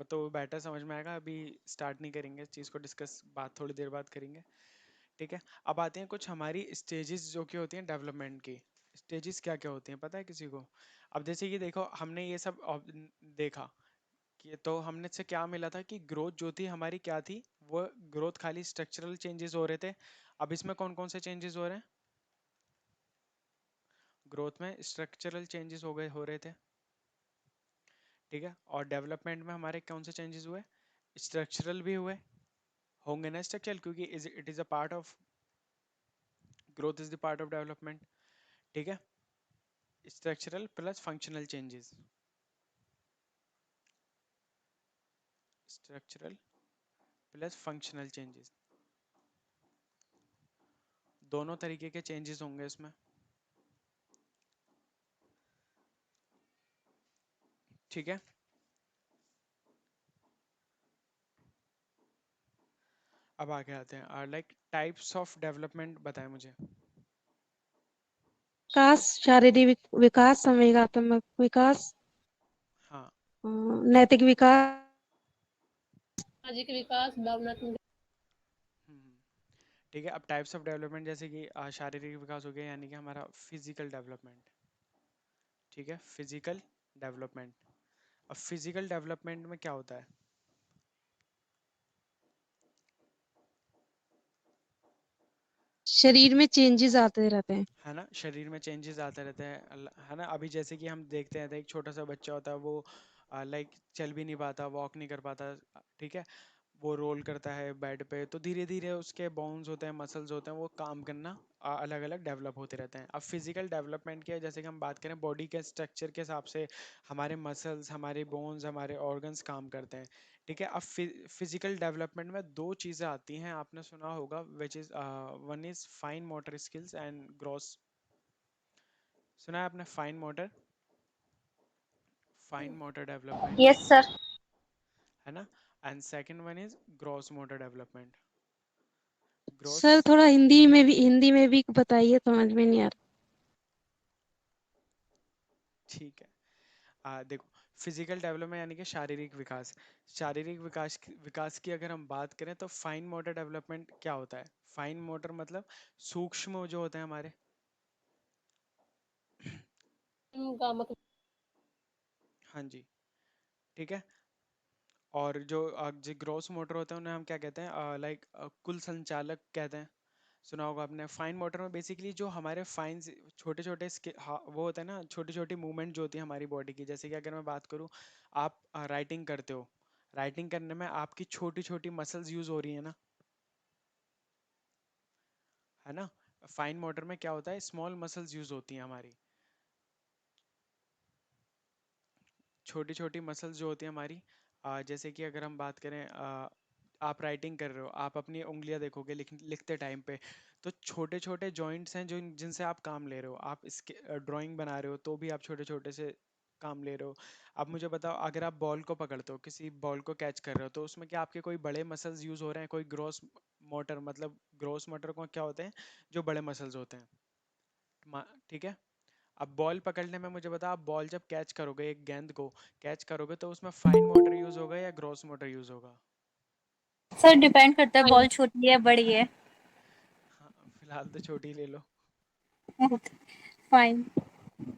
तो बेटर समझ में आएगा, अभी स्टार्ट नहीं करेंगे इस चीज़ को डिस्कस, बात थोड़ी देर बाद करेंगे। ठीक है। अब आते हैं कुछ हमारी स्टेजेस जो कि होती हैं डेवलपमेंट की। स्टेजेस क्या क्या होती हैं पता है किसी को? अब जैसे कि देखो, हमने ये सब देखा कि, तो हमने से क्या मिला था कि ग्रोथ जो थी हमारी क्या थी, वो ग्रोथ खाली स्ट्रक्चरल चेंजेस हो रहे थे। अब इसमें कौन कौन से चेंजेस हो रहे हैं? ग्रोथ में स्ट्रक्चरल चेंजेस हो रहे थे। ठीक है। और डेवलपमेंट में हमारे कौन से चेंजेस हुए? स्ट्रक्चरल भी हुए होंगे ना, स्ट्रक्चरल, क्योंकि it is a part of growth, is the part of development. ठीक है। Structural plus functional changes, structural plus functional changes, दोनों तरीके के चेंजेस होंगे इसमें। ठीक है। अब आगे आते हैं, लाइक टाइप्स ऑफ डेवलपमेंट बताएं मुझे। विकास, शारीरिक विकास, संवेगात्मक विकास, हाँ। नैतिक विकास। सामाजिक विकास, भावनात्मक। हम्म, ठीक है। अब टाइप्स ऑफ डेवलपमेंट, जैसे कि शारीरिक विकास हो गया, यानी कि हमारा फिजिकल डेवलपमेंट। ठीक है, फिजिकल डेवलपमेंट। अब फिजिकल डेवलपमेंट में क्या होता है? शरीर में चेंजेस आते रहते हैं। है ना, शरीर में चेंजेस आते रहते हैं, है ना। अभी जैसे कि हम देखते हैं, एक छोटा सा बच्चा होता है, वो लाइक चल भी नहीं पाता, वॉक नहीं कर पाता। ठीक है। वो रोल करता है बेड पे, तो धीरे धीरे उसके बोन्स होते हैं, मसल्स होते हैं, वो काम करना अलग अलग डेवलप होते रहते हैं। अब फिजिकल डेवलपमेंट की जैसे कि हम बात करें बॉडी के स्ट्रक्चर के हिसाब से, हमारे मसल्स, हमारे बोन्स, हमारे ऑर्गन्स काम करते हैं। ठीक है। अब फिजिकल डेवलपमेंट में दो चीज़ें आती हैं, आपने सुना होगा, which is one is fine motor skills and gross. सुना है आपने fine motor development? Yes sir. है ना। And second one is gross motor development. Gross. Sir थोड़ा हिंदी में भी बताइए, समझ में नहीं आ रहा। ठीक है। देखो, फिजिकल डेवलपमेंट यानी कि शारीरिक विकास। शारीरिक विकास की अगर हम बात करें तो फाइन मोटर डेवलपमेंट क्या होता है? फाइन मोटर मतलब सूक्ष्म जो होते हैं हमारे। का मतलब। हाँ जी। ठीक है। और जो ग्रॉस मोटर होते हैं उन्हें हम क्या कहते हैं? लाइक कुल संचालक कहते हैं। सुना होगा आपने। फाइन मोटर में बेसिकली जो हमारे फाइन छोटे छोटे वो होते हैं ना, छोटी छोटी मूवमेंट जो होती है हमारी बॉडी की। जैसे कि अगर मैं बात करूँ, आप राइटिंग करते हो, राइटिंग करने में आपकी छोटी छोटी मसल्स यूज हो रही है ना, है ना। फाइन मोटर में क्या होता है, स्मॉल मसल्स यूज होती हैं हमारी, छोटी छोटी मसल्स जो होती है हमारी। जैसे कि अगर हम बात करें, आप राइटिंग कर रहे हो, आप अपनी उंगलियां देखोगे लिखते टाइम पे, तो छोटे छोटे जॉइंट्स हैं जो जिनसे आप काम ले रहे हो। आप इसके ड्राइंग बना रहे हो तो भी आप छोटे छोटे से काम ले रहे हो। अब मुझे बताओ, अगर आप बॉल को पकड़ते हो, किसी बॉल को कैच कर रहे हो, तो उसमें क्या आपके कोई बड़े मसल्स यूज हो रहे हैं, कोई ग्रोस मोटर, मतलब ग्रोस मोटर को क्या होते हैं, जो बड़े मसल्स होते हैं। ठीक है। अब बॉल पकड़ने में मुझे बता, आप बॉल जब कैच करोगे, एक गेंद को कैच करोगे, तो उसमें फाइन मोटर यूज होगा या ग्रॉस मोटर यूज होगा? सर डिपेंड करता है फाइन। बॉल छोटी है बड़ी है। हाँ, फिलहाल तो छोटी ले लो। फाइन।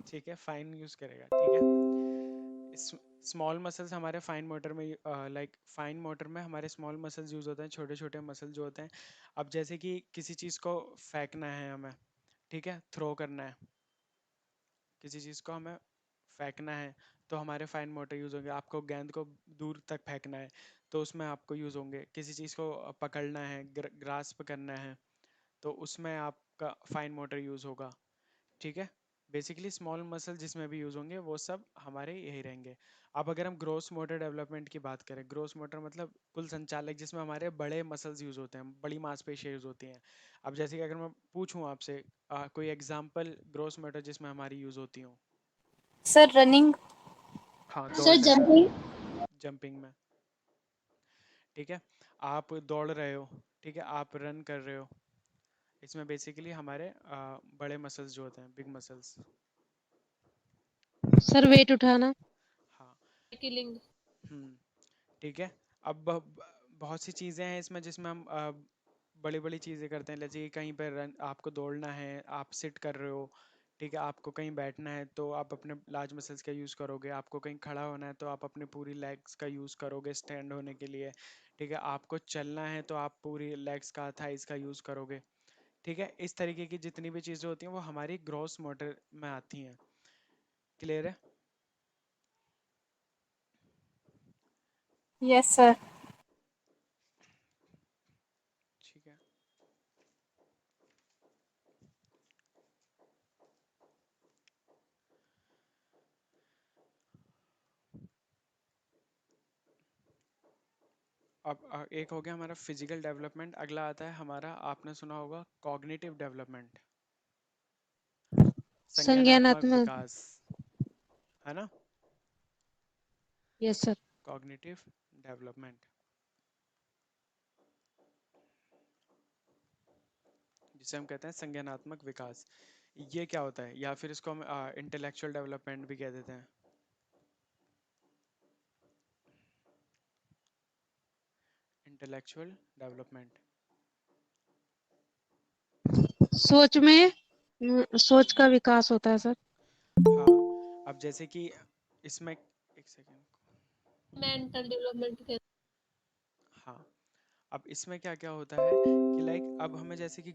ठीक है, फाइन यूज करेगा, ठीक है। स्मॉल मसल्स हमारे फाइन मोटर में, लाइक फाइन मोटर में हमारे स्मॉल मसल्स यूज होते हैं, छोटे छोटे मसल जो होते हैं। अब जैसे कि किसी चीज को फेंकना है हमें, ठीक है, थ्रो करना है, किसी चीज को हमें फेंकना है, तो हमारे फाइन मोटर यूज होंगे। आपको गेंद को दूर तक फेंकना है, तो उसमें आपको यूज होंगे। किसी चीज को पकड़ना है, ग्रास्प करना है, तो उसमें आपका फाइन मोटर यूज होगा। ठीक है। बेसिकली स्मॉल मसल जिसमें भी यूज होंगे वो सब हमारे यही रहेंगे। अब अगर हम ग्रोस मोटर डेवलपमेंट की बात करें, ग्रोस मोटर मतलब कुल संचालक, जिसमें हमारे बड़े मसल्स यूज होते हैं, बड़ी मांसपेशियां यूज होती हैं। अब जैसे कि अगर मैं पूछूं आपसे, कोई एग्जांपल ग्रोस मोटर जिसमें हमारी यूज होती हो। Sir running. हाँ, सर दौड़ने में, जंपिंग। जंपिंग में। ठीक है। आप दौड़ रहे हो, ठीक है, आप रन कर रहे हो, इसमें बेसिकली हमारे बड़े मसल्स जो होते हैं, बिग मसल्स। सर वेट उठाना। हाँ। किलिंग। हम्म। ठीक है। अब बहुत सी चीज़ें हैं इसमें जिसमें हम बड़ी बड़ी चीज़ें करते हैं। जैसे कि कहीं पर रन, आपको दौड़ना है, आप सिट कर रहे हो, ठीक है, आपको कहीं बैठना है तो आप अपने लार्ज मसल्स का यूज़ करोगे। आपको कहीं खड़ा होना है तो आप अपने पूरी लेग्स का यूज़ करोगे स्टैंड होने के लिए। ठीक है। आपको चलना है तो आप पूरी लेग्स का, थाइस का यूज़ करोगे। ठीक है। इस तरीके की जितनी भी चीज़ें होती हैं वो हमारी ग्रॉस मोटर में आती हैं। क्लियर है? Yes sir. ठीक है। अब एक हो गया हमारा फिजिकल डेवलपमेंट, अगला आता है हमारा, आपने सुना होगा, कॉग्निटिव डेवलपमेंट, संज्ञानात्मक संज्ञानात्मक। विकास, है ना। Yes sir. कॉग्निटिव डेवलपमेंट, जिसे हम कहते हैं संज्ञानात्मक विकास, ये क्या होता है, या फिर इसको हम इंटेलेक्चुअल डेवलपमेंट भी कह देते हैं। Intellectual development. सोच में सोच का विकास होता है सर। हाँ। अब जैसे कि इसमें, एक सेकेंड। मेंटल डेवलपमेंट के। हाँ। अब इसमें क्या क्या होता है कि लाइक, अब हमें जैसे कि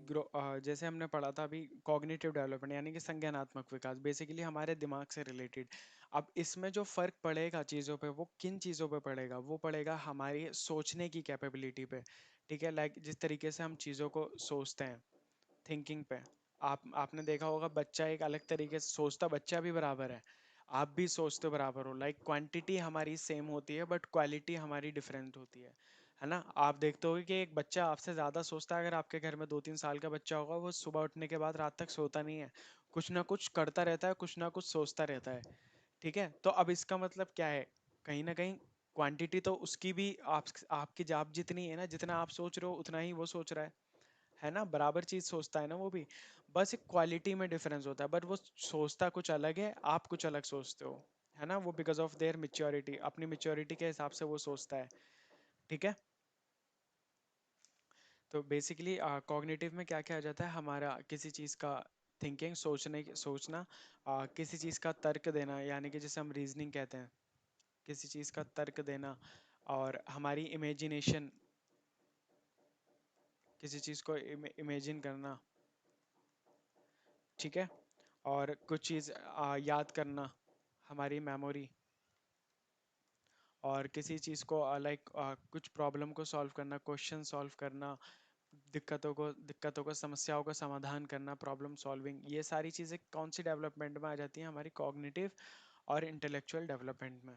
जैसे हमने पढ़ा था अभी, कॉग्निटिव डेवलपमेंट यानी कि संज्ञानात्मक विकास, बेसिकली हमारे दिमाग से रिलेटेड। अब इसमें जो फर्क पड़ेगा चीज़ों पे, वो किन चीज़ों पे पड़ेगा, वो पड़ेगा हमारी सोचने की कैपेबिलिटी पे। ठीक है। लाइक जिस तरीके से हम चीज़ों को सोचते हैं, थिंकिंग पे। आपने देखा होगा, बच्चा एक अलग तरीके से सोचता, बच्चा भी बराबर है, आप भी सोचते बराबर हो। लाइक क्वांटिटी हमारी सेम होती है बट क्वालिटी हमारी डिफरेंट होती है ना। आप देखते होगे कि एक बच्चा आपसे ज़्यादा सोचता है। अगर आपके घर में 2-3 साल का बच्चा होगा, वो सुबह उठने के बाद रात तक सोता नहीं है, कुछ ना कुछ करता रहता है, कुछ ना कुछ सोचता रहता है। ठीक है। तो अब इसका मतलब क्या है, कहीं ना कहीं क्वांटिटी तो उसकी भी आपकी आप जितनी है ना, जितना आप सोच रहे हो उतना ही वो सोच रहा है ना, बराबर चीज सोचता है ना वो भी। बस एक क्वालिटी में डिफरेंस होता है, बट वो सोचता कुछ अलग है, आप कुछ अलग सोचते हो, है ना। वो बिकॉज ऑफ देयर मेच्योरिटी, अपनी मेच्योरिटी के हिसाब से वो सोचता है। ठीक है। तो बेसिकली कॉग्निटिव में क्या क्या आ जाता है हमारा, किसी चीज का थिंकिंग, सोचना, किसी चीज का तर्क देना, यानी कि जिसे हम रीजनिंग कहते हैं, किसी चीज का तर्क देना, और हमारी इमेजिनेशन, किसी चीज़ को इमेजिन करना, ठीक है। और कुछ चीज़ याद करना, हमारी मेमोरी। और किसी चीज़ को लाइक कुछ प्रॉब्लम को सॉल्व करना, क्वेश्चन सॉल्व करना, दिक्कतों को समस्याओं का समाधान करना, प्रॉब्लम सॉल्विंग। ये सारी चीज़ें कौन सी डेवलपमेंट में आ जाती हैं? हमारी कॉग्निटिव और इंटेलेक्चुअल डेवलपमेंट में,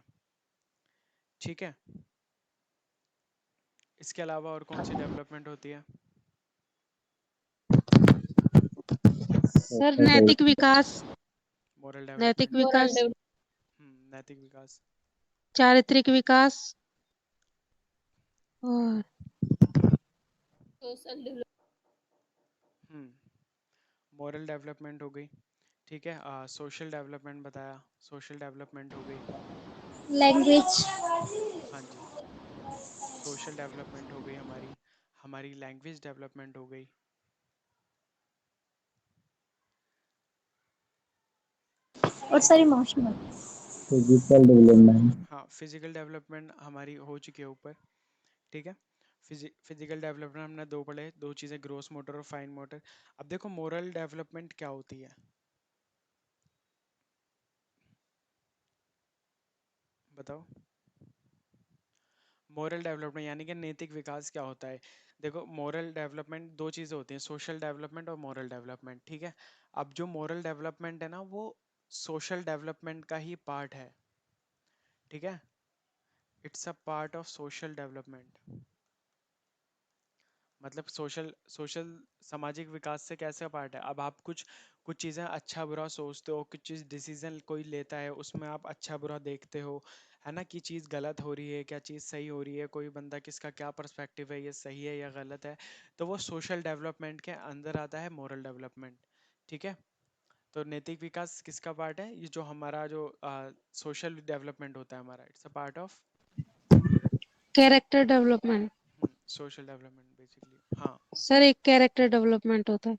ठीक है। इसके अलावा और कौन सी डेवलपमेंट होती है? सर नैतिक विकास, मोरल नैतिक डेवलपमेंट। मोरल विकास, डेवलप, नैतिक विकास। चारित्रिक विकास और सोशल डेवलप, मोरल डेवलपमेंट हो गई, ठीक है। सोशल डेवलपमेंट बताया, सोशल डेवलपमेंट हो गई। लैंग्वेज। हाँ जी, सोशल डेवलपमेंट हो गई हमारी। हमारी लैंग्वेज डेवलपमेंट हो गई। और ठीक सर है। इमोशनल। Physical development. हाँ, फिजिकल डेवलपमेंट हमारी हो चुकी है ऊपर, ठीक है। फिजिकल डेवलपमेंट हमने दो पढ़े, दो चीज़ें, ग्रोस मोटर और फाइन मोटर। अब देखो मोरल डेवलपमेंट क्या होती है, बताओ। मोरल डेवलपमेंट यानी कि नैतिक विकास क्या होता है? देखो मोरल डेवलपमेंट दो चीज़ें होती हैं, सोशल डेवलपमेंट और मोरल डेवलपमेंट, ठीक है। अब जो मोरल डेवलपमेंट है ना, वो सोशल डेवलपमेंट का ही पार्ट है, ठीक है। It's a part of social development. मतलब सोशल सोशल सामाजिक विकास से कैसे पार्ट है? अब आप कुछ कुछ चीज़ें अच्छा बुरा सोचते हो, कुछ चीज़ डिसीजन कोई लेता है उसमें आप अच्छा बुरा देखते हो, है ना, कि चीज़ गलत हो रही है, क्या चीज़ सही हो रही है, कोई बंदा किसका क्या पर्सपेक्टिव है, ये सही है या गलत है। तो वो सोशल डेवलपमेंट के अंदर आता है, मोरल डेवलपमेंट, ठीक है। तो नैतिक विकास किसका पार्ट है? ये जो हमारा जो सोशल डेवलपमेंट होता है हमारा, it's a part of character development. Social development basically, हाँ। सर एक कैरेक्टर डेवलपमेंट होता है।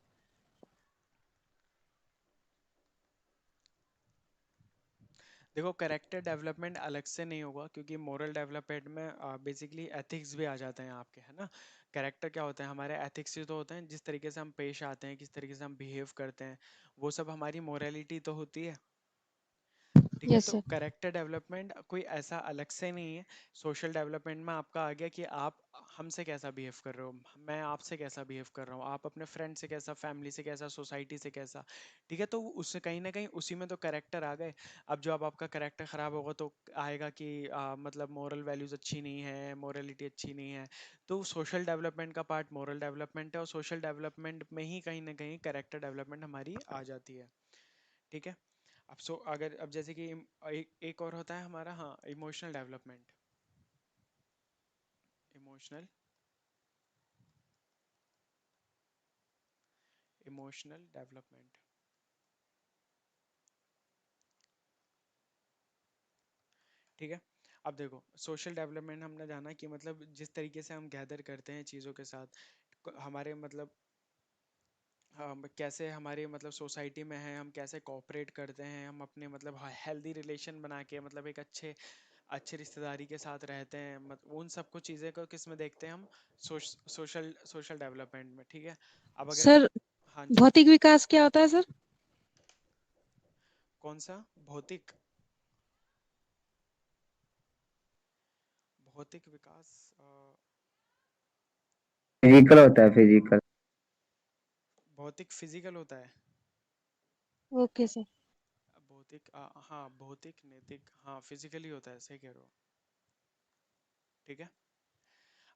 देखो कैरेक्टर डेवलपमेंट अलग से नहीं होगा, क्योंकि मोरल डेवलपमेंट में बेसिकली एथिक्स भी आ जाते हैं आपके, है ना। कैरेक्टर क्या होता है? हमारे एथिक्स ही तो होते हैं, जिस तरीके से हम पेश आते हैं, किस तरीके से हम बिहेव करते हैं, वो सब हमारी मोरालिटी तो होती है, ठीक है। यस तो सर। कैरेक्टर डेवलपमेंट कोई ऐसा अलग से नहीं है। सोशल डेवलपमेंट में आपका आ गया कि आप हमसे कैसा बिहेव कर रहे हो, मैं आपसे कैसा बिहेव कर रहा हूँ, आप अपने फ्रेंड से कैसा, फैमिली से कैसा, सोसाइटी से कैसा, ठीक है। तो उससे कहीं ना कहीं उसी में तो कैरेक्टर आ गए। अब जो अब आपका कैरेक्टर खराब होगा तो आएगा कि मतलब मोरल वैल्यूज अच्छी नहीं है, मोरलिटी अच्छी नहीं है। तो सोशल डेवलपमेंट का पार्ट मोरल डेवलपमेंट है, और सोशल डेवलपमेंट में ही कहीं ना कहीं कैरेक्टर डेवलपमेंट हमारी आ जाती है, ठीक है। अब अगर अब जैसे कि एक और होता है हमारा, हाँ, emotional development. Emotional emotional development, ठीक है। अब देखो सोशल डेवलपमेंट हमने जाना कि मतलब जिस तरीके से हम गैदर करते हैं चीज़ों के साथ, हमारे मतलब हम कैसे हमारे मतलब सोसाइटी में है, हम कैसे कोऑपरेट करते हैं, हम अपने मतलब हेल्दी रिलेशन बना के मतलब एक अच्छे अच्छे रिश्तेदारी के साथ रहते हैं, उन सब कुछ चीज़ें को किस में देखते हैं हम? सोशल सोशल डेवलपमेंट में, ठीक है। अब अगर सर हाँ जी। भौतिक विकास क्या होता है सर? कौन सा? भौतिक भौतिक विकास? फिजिकल होता है, फिजिकल। भौतिक फिजिकल होता है। Okay sir. भौतिक हाँ, भौतिक नैतिक, हाँ, फिजिकली होता है, सही कह रहे हो, ठीक है।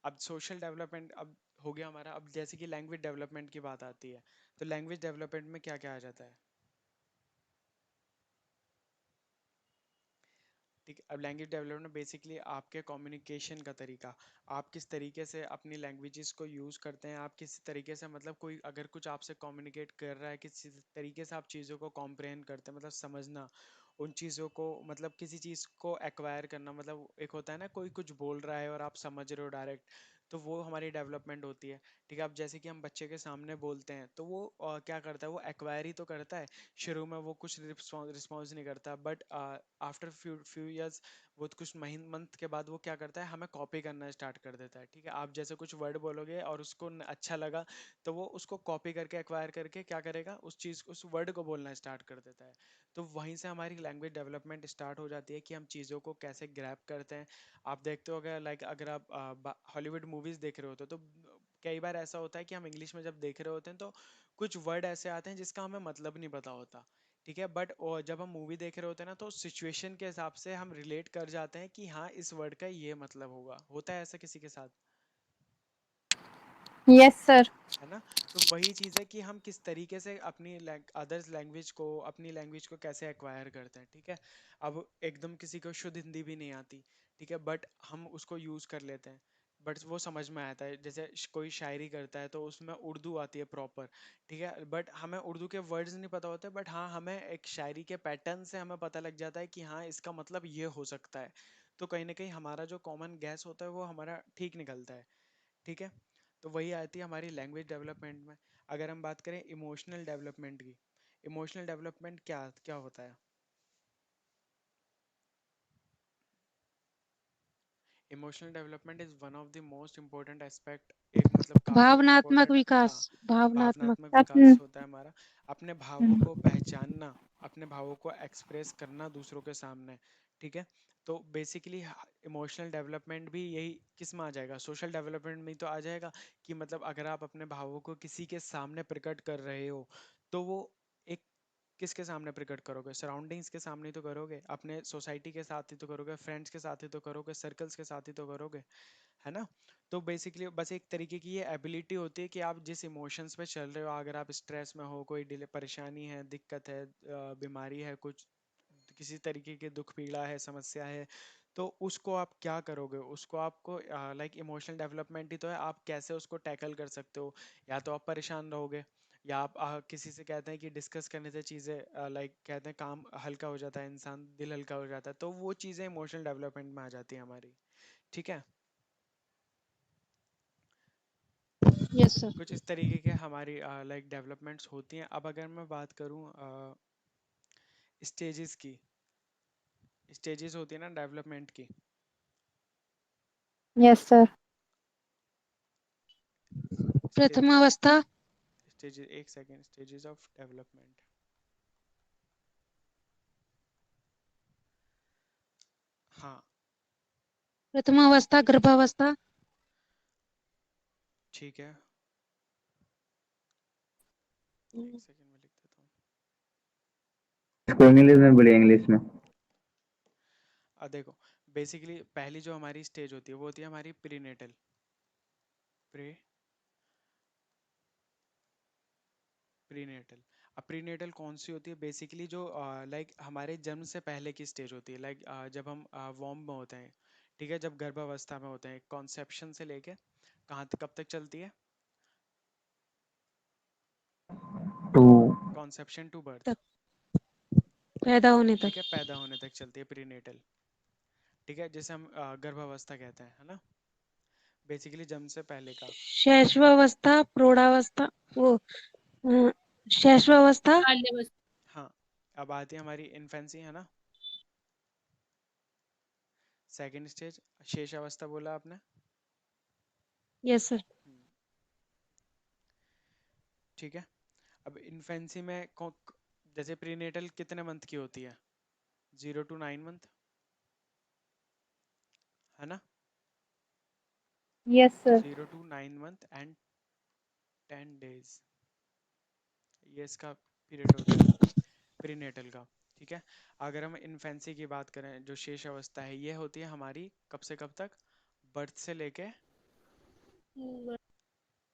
अब सोशल डेवलपमेंट अब हो गया हमारा। अब जैसे कि लैंग्वेज डेवलपमेंट की बात आती है, तो लैंग्वेज डेवलपमेंट में क्या क्या आ जाता है? ठीक है। अब लैंग्वेज डेवलपमेंट बेसिकली आपके कम्युनिकेशन का तरीका, आप किस तरीके से अपनी लैंग्वेजेस को यूज़ करते हैं, आप किस तरीके से मतलब कोई अगर कुछ आपसे कम्युनिकेट कर रहा है, किस तरीके से आप चीज़ों को कॉम्प्रहेंड करते हैं, मतलब समझना उन चीज़ों को, मतलब किसी चीज़ को एक्वायर करना। मतलब एक होता है ना, कोई कुछ बोल रहा है और आप समझ रहे हो डायरेक्ट, तो वो हमारी डेवलपमेंट होती है, ठीक है। अब जैसे कि हम बच्चे के सामने बोलते हैं तो वो क्या करता है, वो एक्वायर ही तो करता है। शुरू में वो कुछ रिस्पॉन्स नहीं करता, but after few few years, वो कुछ महीन मंथ के बाद वो क्या करता है, हमें कॉपी करना स्टार्ट कर देता है। ठीक है, आप जैसे कुछ वर्ड बोलोगे और उसको अच्छा लगा, तो वो उसको कॉपी करके एक्वायर करके क्या करेगा, उस चीज़, उस वर्ड को बोलना स्टार्ट कर देता है। तो वहीं से हमारी लैंग्वेज डेवलपमेंट स्टार्ट हो जाती है कि हम चीज़ों को कैसे ग्रैब करते हैं। आप देखते हो अगर लाइक अगर आप हॉलीवुड मूवीज़ देख रहे होते हो तो कई बार ऐसा होता है कि हम इंग्लिश में जब देख रहे होते हैं तो कुछ वर्ड ऐसे आते हैं जिसका हमें मतलब नहीं पता होता। ठीक है, बट जब हम मूवी देख रहे होते हैं ना, तो सिचुएशन के हिसाब से हम रिलेट कर जाते हैं कि हाँ, इस वर्ड का ये मतलब होगा। होता है ऐसा किसी के साथ? Yes sir. है ना? तो वही चीज़ है कि हम किस तरीके से अपनी अदर्स लैंग्वेज को, अपनी लैंग्वेज को कैसे एक्वायर करते हैं। ठीक है, अब एकदम किसी को शुद्ध हिंदी भी नहीं आती, ठीक है, बट हम उसको यूज़ कर लेते हैं, बट वो समझ में आता है। जैसे कोई शायरी करता है तो उसमें उर्दू आती है प्रॉपर, ठीक है, बट हमें उर्दू के वर्ड्स नहीं पता होते, बट हाँ, हमें एक शायरी के पैटर्न से हमें पता लग जाता है कि हाँ, इसका मतलब ये हो सकता है। तो कहीं ना कहीं हमारा जो कॉमन गैस होता है वो हमारा ठीक निकलता है। ठीक है, तो वही आती है हमारी लैंग्वेज डेवलपमेंट में। अगर हम बात करें इमोशनल डेवलपमेंट की, इमोशनल डेवलपमेंट क्या क्या होता है? Emotional development is one of the most important aspect, एक मतलब काफ़ी भावनात्मक इम्पोर्टेंट, विकास। हाँ, भावनात्मक। भावनात्मक अपन। विकास होता है हमारा। अपने भावों को पहचानना, अपने भावों को एक्सप्रेस करना दूसरों के सामने। ठीक है, तो बेसिकली इमोशनल डेवलपमेंट भी यही किस में आ जाएगा, सोशल डेवलपमेंट में ही तो आ जाएगा। कि मतलब अगर आप अपने भावों को किसी के सामने प्रकट कर रहे हो, तो वो एक, किसके सामने प्रकट करोगे, सराउंडिंग्स के सामने ही तो करोगे, अपने सोसाइटी के साथ ही तो करोगे, फ्रेंड्स के साथ ही तो करोगे, सर्कल्स के साथ ही तो करोगे। है ना? तो बेसिकली बस एक तरीके की ये एबिलिटी होती है कि आप जिस इमोशंस पे चल रहे हो, अगर आप स्ट्रेस में हो, कोई डिले परेशानी है, दिक्कत है, बीमारी है, कुछ किसी तरीके की दुख पीड़ा है, समस्या है, तो उसको आप क्या करोगे, उसको आपको लाइक इमोशनल डेवलपमेंट ही तो है, आप कैसे उसको टैकल कर सकते हो। या तो आप परेशान रहोगे, या आप किसी से कहते हैं कि डिस्कस करने से चीज़ें लाइक कहते हैं काम हल्का हो जाता है, इंसान दिल हल्का हो जाता है, तो वो चीज़ें इमोशनल डेवलपमेंट में आ जाती है हमारी। ठीक है, यस सर। कुछ इस तरीके के हमारी लाइक डेवलपमेंट्स होती हैं। अब अगर मैं बात करूं स्टेजेस की, स्टेजेस होती है ना डेवलपमेंट की। Yes sir. स्टेज प्रथमावस्था। स्टेजेस, एक सेकेंड, स्टेजेस ऑफ डेवलपमेंट। हाँ, प्रथमावस्था, गर्भावस्था। ठीक है, एक सेकेंड में लिख देता हूँ। इसको इंग्लिश में बोलिए, इंग्लिश में। देखो, बेसिकली पहली जो हमारी स्टेज होती है वो होती है हमारी प्रीनेटल। Pre prenatal. अब प्रीनेटल कौन सी होती है, बेसिकली जो लाइक हमारे जन्म से पहले की स्टेज होती है, लाइक जब हम वॉम्ब में होते हैं। ठीक है, जब गर्भावस्था में होते हैं, कॉन्सेप्शन से लेके कहाँ तक, कब तक चलती है, टू। Conception to birth. तक, पैदा होने तक। ठीक है, पैदा होने तक चलती है प्रीनेटल। ठीक है, जिसे हम गर्भावस्था कहते हैं, है ना, बेसिकली जन्म से पहले का। शैशवावस्था, प्रौढ़ावस्था, वो अ, शैशवावस्था। बाल्यावस्था। हाँ, अब आती है हमारी इन्फेंसी, है ना, सेकंड स्टेज। शेष अवस्था बोला आपने। Yes sir. हम्म, ठीक है, अब इन्फेंसी में जैसे प्रीनेटल कितने मंथ की होती है, 0 to 9 मंथ, है ना, yes sir. 0 to 9 month and 10 days, ये इसका पीरियड होता है प्रीनेटल का। ठीक है, अगर हम इन्फेंसी की बात करें, जो शेष अवस्था है, ये होती है हमारी कब से कब तक, बर्थ से लेके,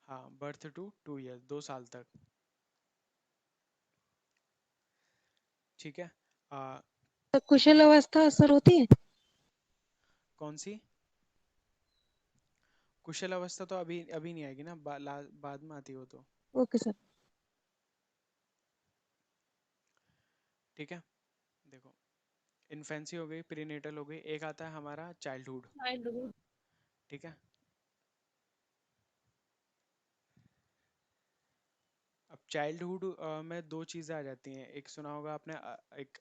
हाँ, बर्थ टू 2 ईयर, 2 साल तक। ठीक है, तो कुशल अवस्था असर होती है। कौन सी? कुशल अवस्था तो अभी अभी नहीं आएगी ना, बाद में आती हो तो। Okay sir. ठीक है, देखो, इन्फेंसी हो गई, प्रीनेटल हो गई, एक आता है हमारा चाइल्डहुड। चाइल्डहुड। ठीक है, चाइल्डहुड में दो चीज़ें आ जाती हैं। एक सुना होगा आपने, एक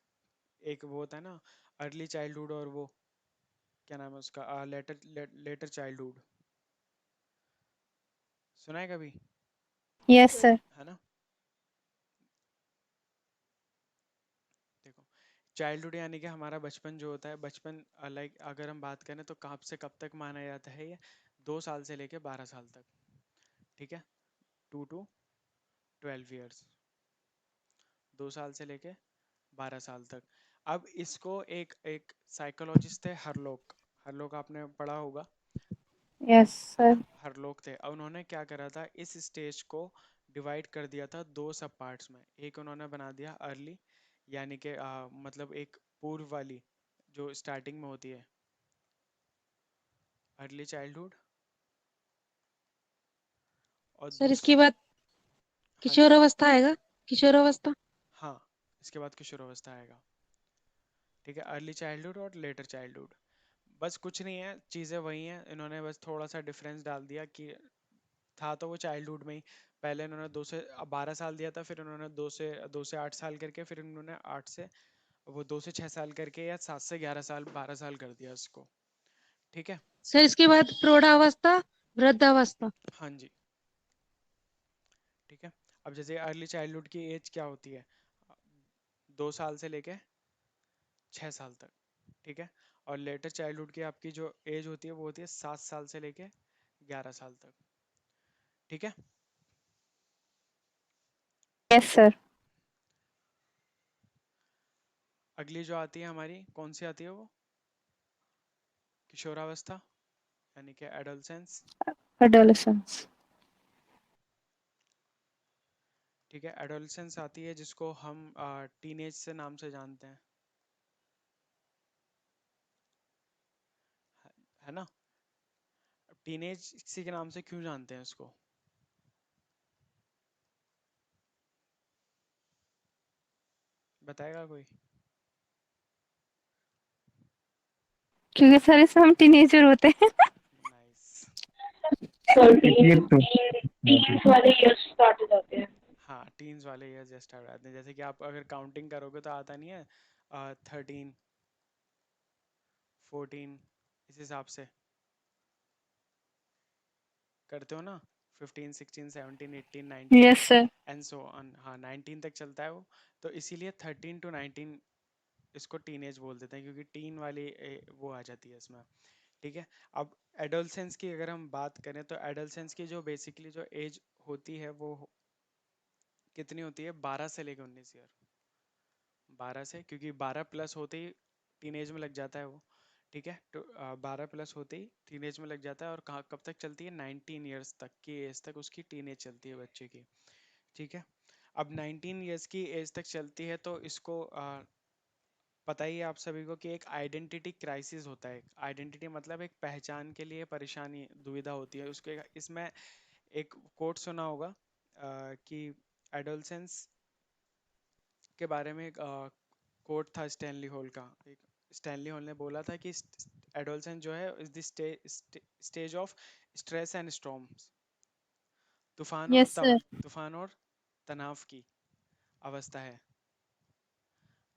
एक वो होता है ना, अर्ली चाइल्डहुड, और वो क्या नाम है उसका, लेटर लेटर चाइल्डहुड। सुना है कभी? Yes sir. है ना। देखो, चाइल्डहुड यानी कि हमारा बचपन जो होता है, बचपन लाइक अगर हम बात करें तो कब से कब तक माना जाता है ये? 2 साल से लेके 12 साल तक। ठीक है, 2 to 12 years, 2 साल से लेके 12 साल तक। अब इसको एक एक साइकोलॉजिस्ट थे, हरलोक। हरलोक आपने पढ़ा होगा। Yes sir. हरलोक थे। अब उन्होंने क्या करा था, इस स्टेज को डिवाइड कर दिया था दो सब पार्ट्स में। एक उन्होंने बना दिया अर्ली, यानी कि मतलब एक पूर्व वाली जो स्टार्टिंग में होती है, अर्ली चाइल्डहुड। और सर दूस इसके बाद हाँ जी। किशोरावस्था आएगा, किशोरावस्था। हाँ, इसके बाद किशोरावस्था आएगा। ठीक है, अर्ली चाइल्डहुड और लेटर चाइल्डहुड। बस कुछ नहीं है, चीज़ें वही हैं, इन्होंने बस थोड़ा सा डिफरेंस डाल दिया कि था तो वो चाइल्डहुड में ही। पहले इन्होंने 2 से 12 साल दिया था, फिर उन्होंने 2 से 8 साल करके, फिर उन्होंने 8 से वो 2 से 6 साल करके, या 7 से 11 साल 12 साल कर दिया उसको। ठीक है। सर इसके बाद प्रौढ़ावस्था, वृद्धावस्था। हाँ जी। ठीक है। अब जैसे अर्ली चाइल्डहुड की एज क्या होती है, 2 साल से लेके 6 साल तक। ठीक है। और लेटर चाइल्डहुड की आपकी जो एज होती है वो होती है 7 साल से लेके 11 साल तक। ठीक है। Yes sir. अगली जो आती है हमारी, कौन सी आती है वो? किशोरावस्था, यानी कि एडोलसेंस। एडोलेसेंस। ठीक है, एडोलसेंस आती है जिसको हम टीनेज से नाम से जानते हैं, है ना। टीनेज इसी के नाम से क्यों जानते हैं इसको? बताएगा कोई? क्योंकि सर इसमें हम टीनेजर होते हैं। नाइस। 13 इसलिए तो टीन्स वाले इयर्स स्टार्ट हो जाते हैं। हाँ, टीन्स वाले ईयर जस्ट आ जाते हैं। जैसे कि आप अगर काउंटिंग करोगे तो आता नहीं है, 13, 14, इस हिसाब से करते हो ना, 15, 16, 17, 18, 19 yes sir. And so on. हाँ, 19 तक चलता है वो। तो इसीलिए 13 to 19 इसको टीनेज बोल देते हैं, क्योंकि टीन वाली वो आ जाती है इसमें। ठीक है। अब एडोलसेंस की अगर हम बात करें तो एडोलसेंस की जो बेसिकली जो एज होती है वो कितनी होती है? 12 से लेकर 19 ईयर। 12 से, क्योंकि 12 प्लस होते ही टीनेज में लग जाता है वो। ठीक है, तो 12 प्लस होते ही टीनेज में लग जाता है, और कहाँ कब तक चलती है? 19 ईयर्स तक की एज तक उसकी टीनेज चलती है बच्चे की। ठीक है। अब 19 ईयर्स की एज तक चलती है तो इसको पता ही है आप सभी को कि एक आइडेंटिटी क्राइसिस होता है। आइडेंटिटी मतलब एक पहचान के लिए परेशानी, दुविधा होती है उसके। इसमें एक कोट सुना होगा कि एडोलसेंस के बारे में एक कोट था स्टैनली हॉल का। एक स्टैनली हॉल ने बोला था कि एडोलसेंस जो है is the stage of stress and storms. Yes sir. तूफान और तनाव की अवस्था है,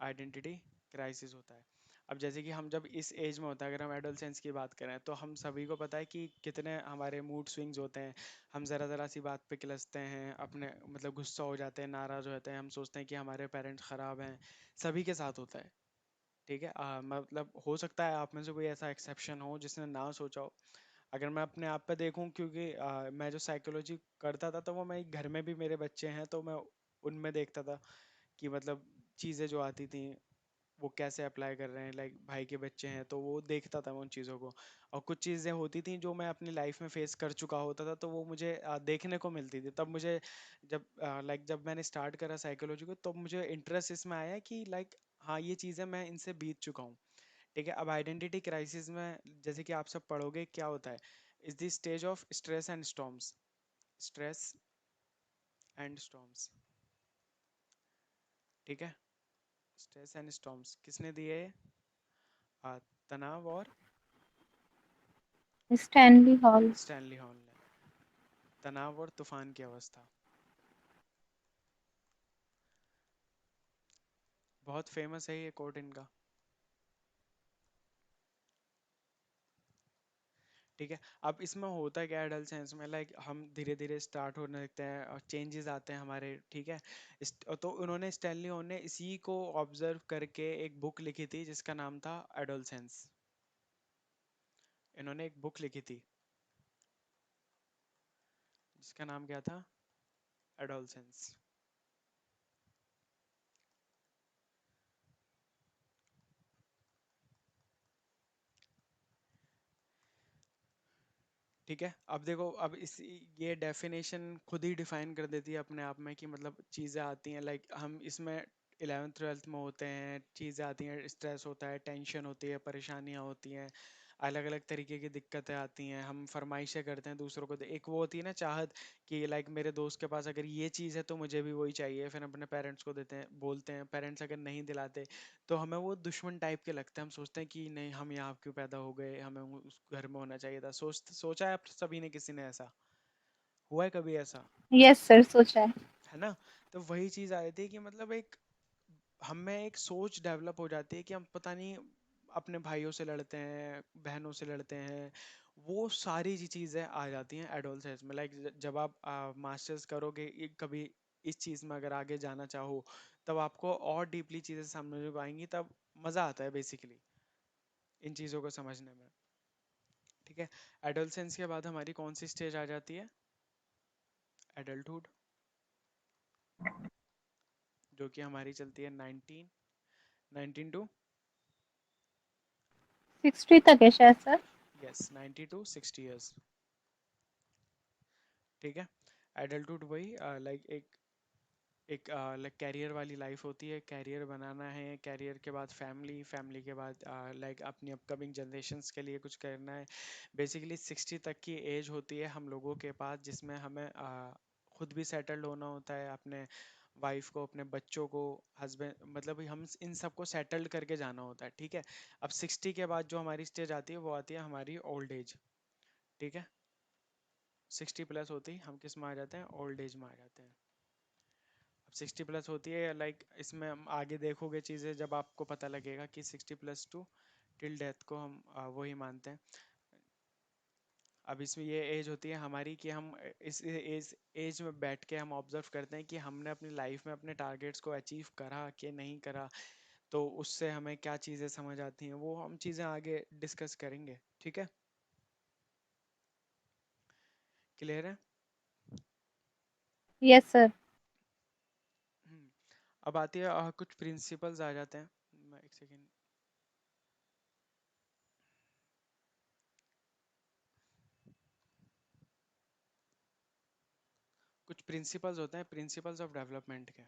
आइडेंटिटी क्राइसिस होता है। अब जैसे कि हम जब इस एज में होता है, अगर हम एडोलसेंस की बात करें, तो हम सभी को पता है कि कितने हमारे मूड स्विंग्स होते हैं। हम ज़रा ज़रा सी बात पे किलसते हैं, अपने मतलब गुस्सा हो जाते हैं, नाराज़ हो जाते हैं, हम सोचते हैं कि हमारे पेरेंट्स ख़राब हैं। सभी के साथ होता है। ठीक है, मतलब हो सकता है आप में से कोई ऐसा एक्सेप्शन हो जिसने ना सोचा हो। अगर मैं अपने आप पे देखूं, क्योंकि मैं जो साइकोलॉजी करता था तो वो मैं घर में भी मेरे बच्चे हैं तो मैं उनमें देखता था कि मतलब चीज़ें जो आती थी वो कैसे अप्लाई कर रहे हैं। लाइक भाई के बच्चे हैं तो वो देखता था मैं उन चीज़ों को। और कुछ चीज़ें होती थी जो मैं अपनी लाइफ में फेस कर चुका होता था, तो वो मुझे देखने को मिलती थी। तब मुझे जब जब मैंने स्टार्ट करा साइकोलॉजी को, तब मुझे इंटरेस्ट इसमें आया कि लाइक हाँ, ये चीज़ें मैं इनसे बीत चुका हूँ। ठीक है। अब आइडेंटिटी क्राइसिस में जैसे कि आप सब पढ़ोगे क्या होता है, is the stage of stress and storms. Stress and storms. ठीक है। स्ट्रेस एंड स्टॉर्म्स किसने दिए ये? तनाव और स्टैनली हॉल। स्टैनली हॉल ने। तनाव और तूफान की अवस्था। बहुत फेमस है ये कोट इनका। ठीक है। अब इसमें होता क्या है एडolescence में, लाइक हम धीरे धीरे स्टार्ट होने लगते हैं और चेंजेस आते हैं हमारे। ठीक है। तो उन्होंने स्टैनली ओ ने इसी को ऑब्जर्व करके एक बुक लिखी थी जिसका नाम था एडolescence। इन्होंने एक बुक लिखी थी जिसका नाम क्या था, एडolescence। ठीक है। अब देखो, अब इस ये डेफिनेशन खुद ही डिफाइन कर देती है अपने आप में कि मतलब चीज़ें आती हैं, लाइक हम इसमें 11th 12th में होते हैं, चीज़ें आती हैं, स्ट्रेस होता है, टेंशन होती है, परेशानियाँ होती हैं, अलग अलग तरीके की दिक्कतें आती हैं, हम फरमाइशें करते हैं दूसरों को। एक वो होती है ना चाहत कि लाइक मेरे दोस्त के पास अगर ये चीज़ है तो मुझे भी वही चाहिए, फिर अपने पेरेंट्स को देते हैं, बोलते हैं, पेरेंट्स अगर नहीं दिलाते तो हमें वो दुश्मन टाइप के लगते हैं। हम सोचते हैं कि नहीं, हम यहाँ क्यों पैदा हो गए, हमें उस घर में होना चाहिए था। सोचा है आप सभी ने, किसी ने ऐसा हुआ है कभी ऐसा? यस सर, सोचा है। है ना? तो वही चीज आ रही थी कि मतलब एक हम में एक सोच डेवलप हो जाती है कि हम पता नहीं अपने भाइयों से लड़ते हैं, बहनों से लड़ते हैं। वो सारी जी चीजें आ जाती हैं एडोलसेंस में। लाइक जब आप मास्टर्स करोगे कभी इस चीज में अगर आगे जाना चाहो, तब आपको और डीपली चीजें समझ में आएंगी, तब मजा आता है बेसिकली इन चीजों को समझने में। ठीक है। एडोलसेंस के बाद हमारी कौन सी स्टेज आ जाती है? एडल्टहुड, जो कि हमारी चलती है 19 टू 60 तक है शायद सर। Yes 90 to 60 years. ठीक है। एडल्टहुड वही लाइक एक एक लाइक कैरियर वाली लाइफ होती है, कैरियर बनाना है, कैरियर के बाद फैमिली, फैमिली के बाद लाइक अपनी अपकमिंग जनरेशन्स के लिए कुछ करना है। बेसिकली 60 तक की एज होती है हम लोगों के पास, जिसमें हमें खुद भी सेटल्ड होना होता है, अपने वाइफ को, अपने बच्चों को, हस्बैंड, मतलब हम इन सबको सेटल्ड करके जाना होता है। ठीक है। अब 60 के बाद जो हमारी स्टेज आती है वो आती है हमारी ओल्ड एज। ठीक है। 60 प्लस होती है हम किस में आ जाते हैं, ओल्ड एज में आ जाते हैं। अब 60 प्लस होती है, लाइक इसमें हम आगे देखोगे चीज़ें जब आपको पता लगेगा कि 60 प्लस टू टिल डेथ को हम वही मानते हैं। अब इसमें ये एज होती है हमारी कि हम इस एज एज में बैठ के हम ऑब्जर्व करते हैं कि हमने अपनी लाइफ में अपने टारगेट्स को अचीव करा कि नहीं करा। तो उससे हमें क्या चीज़ें समझ आती हैं, वो हम चीज़ें आगे डिस्कस करेंगे। ठीक है। क्लियर है? Yes sir. हम्म, अब आती है कुछ प्रिंसिपल्स आ जाते हैं। एक सेकेंड। कुछ प्रिंसिपल्स होते हैं, प्रिंसिपल्स ऑफ डेवलपमेंट के।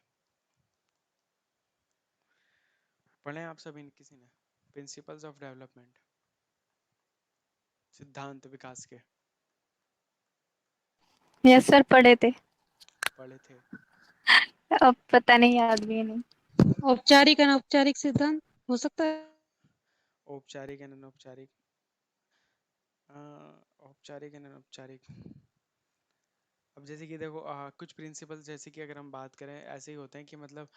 पढ़े हैं आप सभी ने, किसी ने? प्रिंसिपल्स ऑफ डेवलपमेंट, सिद्धांत विकास के यस सर, पढ़े थे। पढ़े थे। अब पता नहीं, याद भी नहीं। औपचारिक अनौपचारिक सिद्धांत हो सकता है। औपचारिक एंड अनौपचारिक। औपचारिक एंड अनौपचारिक। अब जैसे कि देखो कुछ प्रिंसिपल्स, जैसे कि अगर हम बात करें, ऐसे ही होते हैं कि मतलब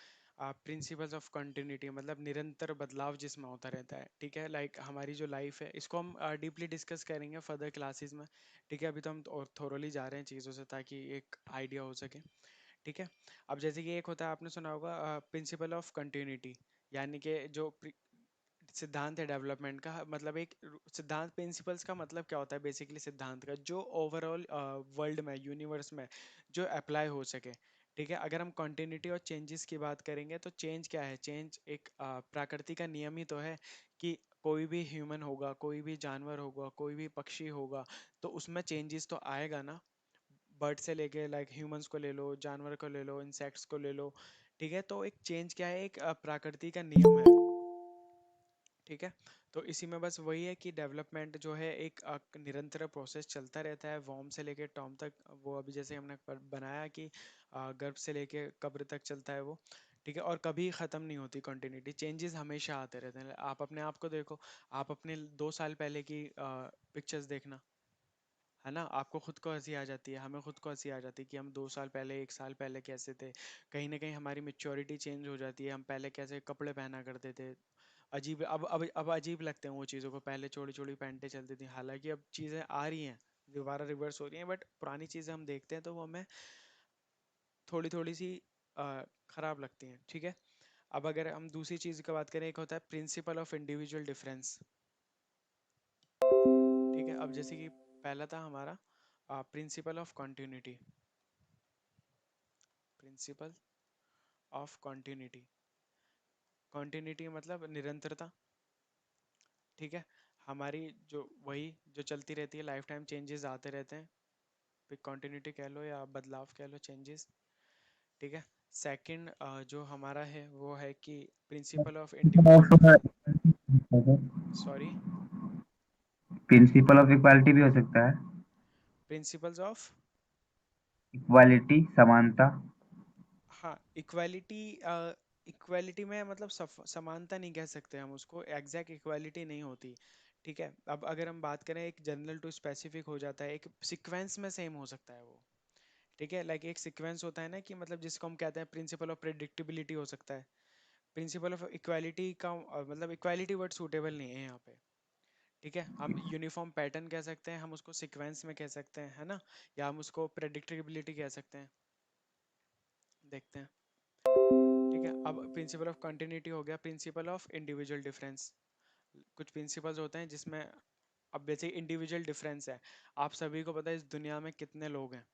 प्रिंसिपल्स ऑफ कंटिन्यूटी, मतलब निरंतर बदलाव जिसमें होता रहता है। ठीक है। लाइक हमारी जो लाइफ है, इसको हम डीपली डिस्कस करेंगे फर्दर क्लासेस में। ठीक है। अभी तो हम और थोरोली जा रहे हैं चीज़ों से ताकि एक आइडिया हो सके। ठीक है। अब जैसे कि एक होता है, आपने सुना होगा प्रिंसिपल ऑफ कंटिन्यूटी, यानी कि जो सिद्धांत है डेवलपमेंट का, मतलब एक सिद्धांत, प्रिंसिपल्स का मतलब क्या होता है बेसिकली, सिद्धांत का जो ओवरऑल वर्ल्ड में, यूनिवर्स में जो अप्लाई हो सके। ठीक है। अगर हम कंटिन्यूटी और चेंजेस की बात करेंगे तो चेंज क्या है, चेंज एक प्रकृति का नियम ही तो है कि कोई भी ह्यूमन होगा, कोई भी जानवर होगा, कोई भी पक्षी होगा, तो उसमें चेंजेस तो आएगा ना। बर्ड से लेके लाइक ह्यूमंस को ले लो, जानवर को ले लो, इंसेक्ट्स को ले लो। ठीक है। तो एक चेंज क्या है, एक प्रकृति का नियम है। ठीक है। तो इसी में बस वही है कि डेवलपमेंट जो है एक निरंतर प्रोसेस चलता रहता है, वॉर्म से लेके टॉम तक। वो अभी जैसे हमने बनाया कि गर्भ से लेके कब्र तक चलता है वो। ठीक है। और कभी ख़त्म नहीं होती कंटिन्यूटी, चेंजेस हमेशा आते रहते हैं। आप अपने आप को देखो, आप अपने 2 साल पहले की पिक्चर्स देखना, है ना? आपको खुद को हँसी आ जाती है, हमें खुद को हँसी आ जाती है कि हम 2 साल पहले, 1 साल पहले कैसे थे। कहीं न कहीं हमारी मैच्योरिटी चेंज हो जाती है, हम पहले कैसे कपड़े पहना करते थे। अजीब अब अजीब लगते हैं वो चीज़ों को, पहले चौड़ी-चौड़ी पैंटें चलती थी। हालाँकि अब चीज़ें आ रही हैं, दोबारा रिवर्स हो रही हैं, बट पुरानी चीज़ें हम देखते हैं तो वो हमें थोड़ी-थोड़ी सी खराब लगती हैं, ठीक है? अब अगर हम दूसरी चीज़ की बात करें, एक होता है प्रिंसिपल ऑफ इंडिविजुअल डिफरेंस, ठीक है? अब जैसे कि पहला था हमारा principle of continuity, principle of continuity. Continuity मतलब निरंतरता, ठीक है? हमारी जो वही जो चलती रहती है, लाइफ टाइम चेंजेस आते रहते हैं, फिर कॉन्टिन्यूटी कह लो या बदलाव कह लो, चेंजेस, ठीक है? सेकंड जो हमारा है वो है कि principle of individual sorry, principle of equality भी हो सकता है। प्रिंसिपल्स ऑफ, इक्वालिटी, समानता। हाँ, इक्वालिटी, इक्वालिटी में मतलब समानता नहीं कह सकते हम उसको, एग्जैक्ट इक्वालिटी नहीं होती, ठीक है? अब अगर हम बात करें, एक जनरल टू स्पेसिफिक हो जाता है, एक सीक्वेंस में सेम हो सकता है वो, ठीक है? लाइक एक सीक्वेंस होता है ना, कि मतलब जिसको हम कहते हैं प्रिंसिपल ऑफ प्रेडिक्टिबिलिटी हो सकता है। प्रिंसिपल ऑफ इक्वालिटी का मतलब इक्वालिटी वर्ड सूटेबल नहीं है यहाँ पे, ठीक है? हम यूनिफॉर्म पैटर्न कह सकते हैं, हम उसको सीक्वेंस में कह सकते हैं, है ना? या हम उसको प्रेडिक्टेबिलिटी कह सकते हैं, देखते हैं, ठीक है? अब प्रिंसिपल ऑफ कंटिन्यूटी हो गया, प्रिंसिपल ऑफ इंडिविजुअल डिफरेंस। कुछ प्रिंसिपल्स होते हैं जिसमें, अब जैसे इंडिविजुअल डिफरेंस है, आप सभी को पता है इस दुनिया में कितने लोग हैं,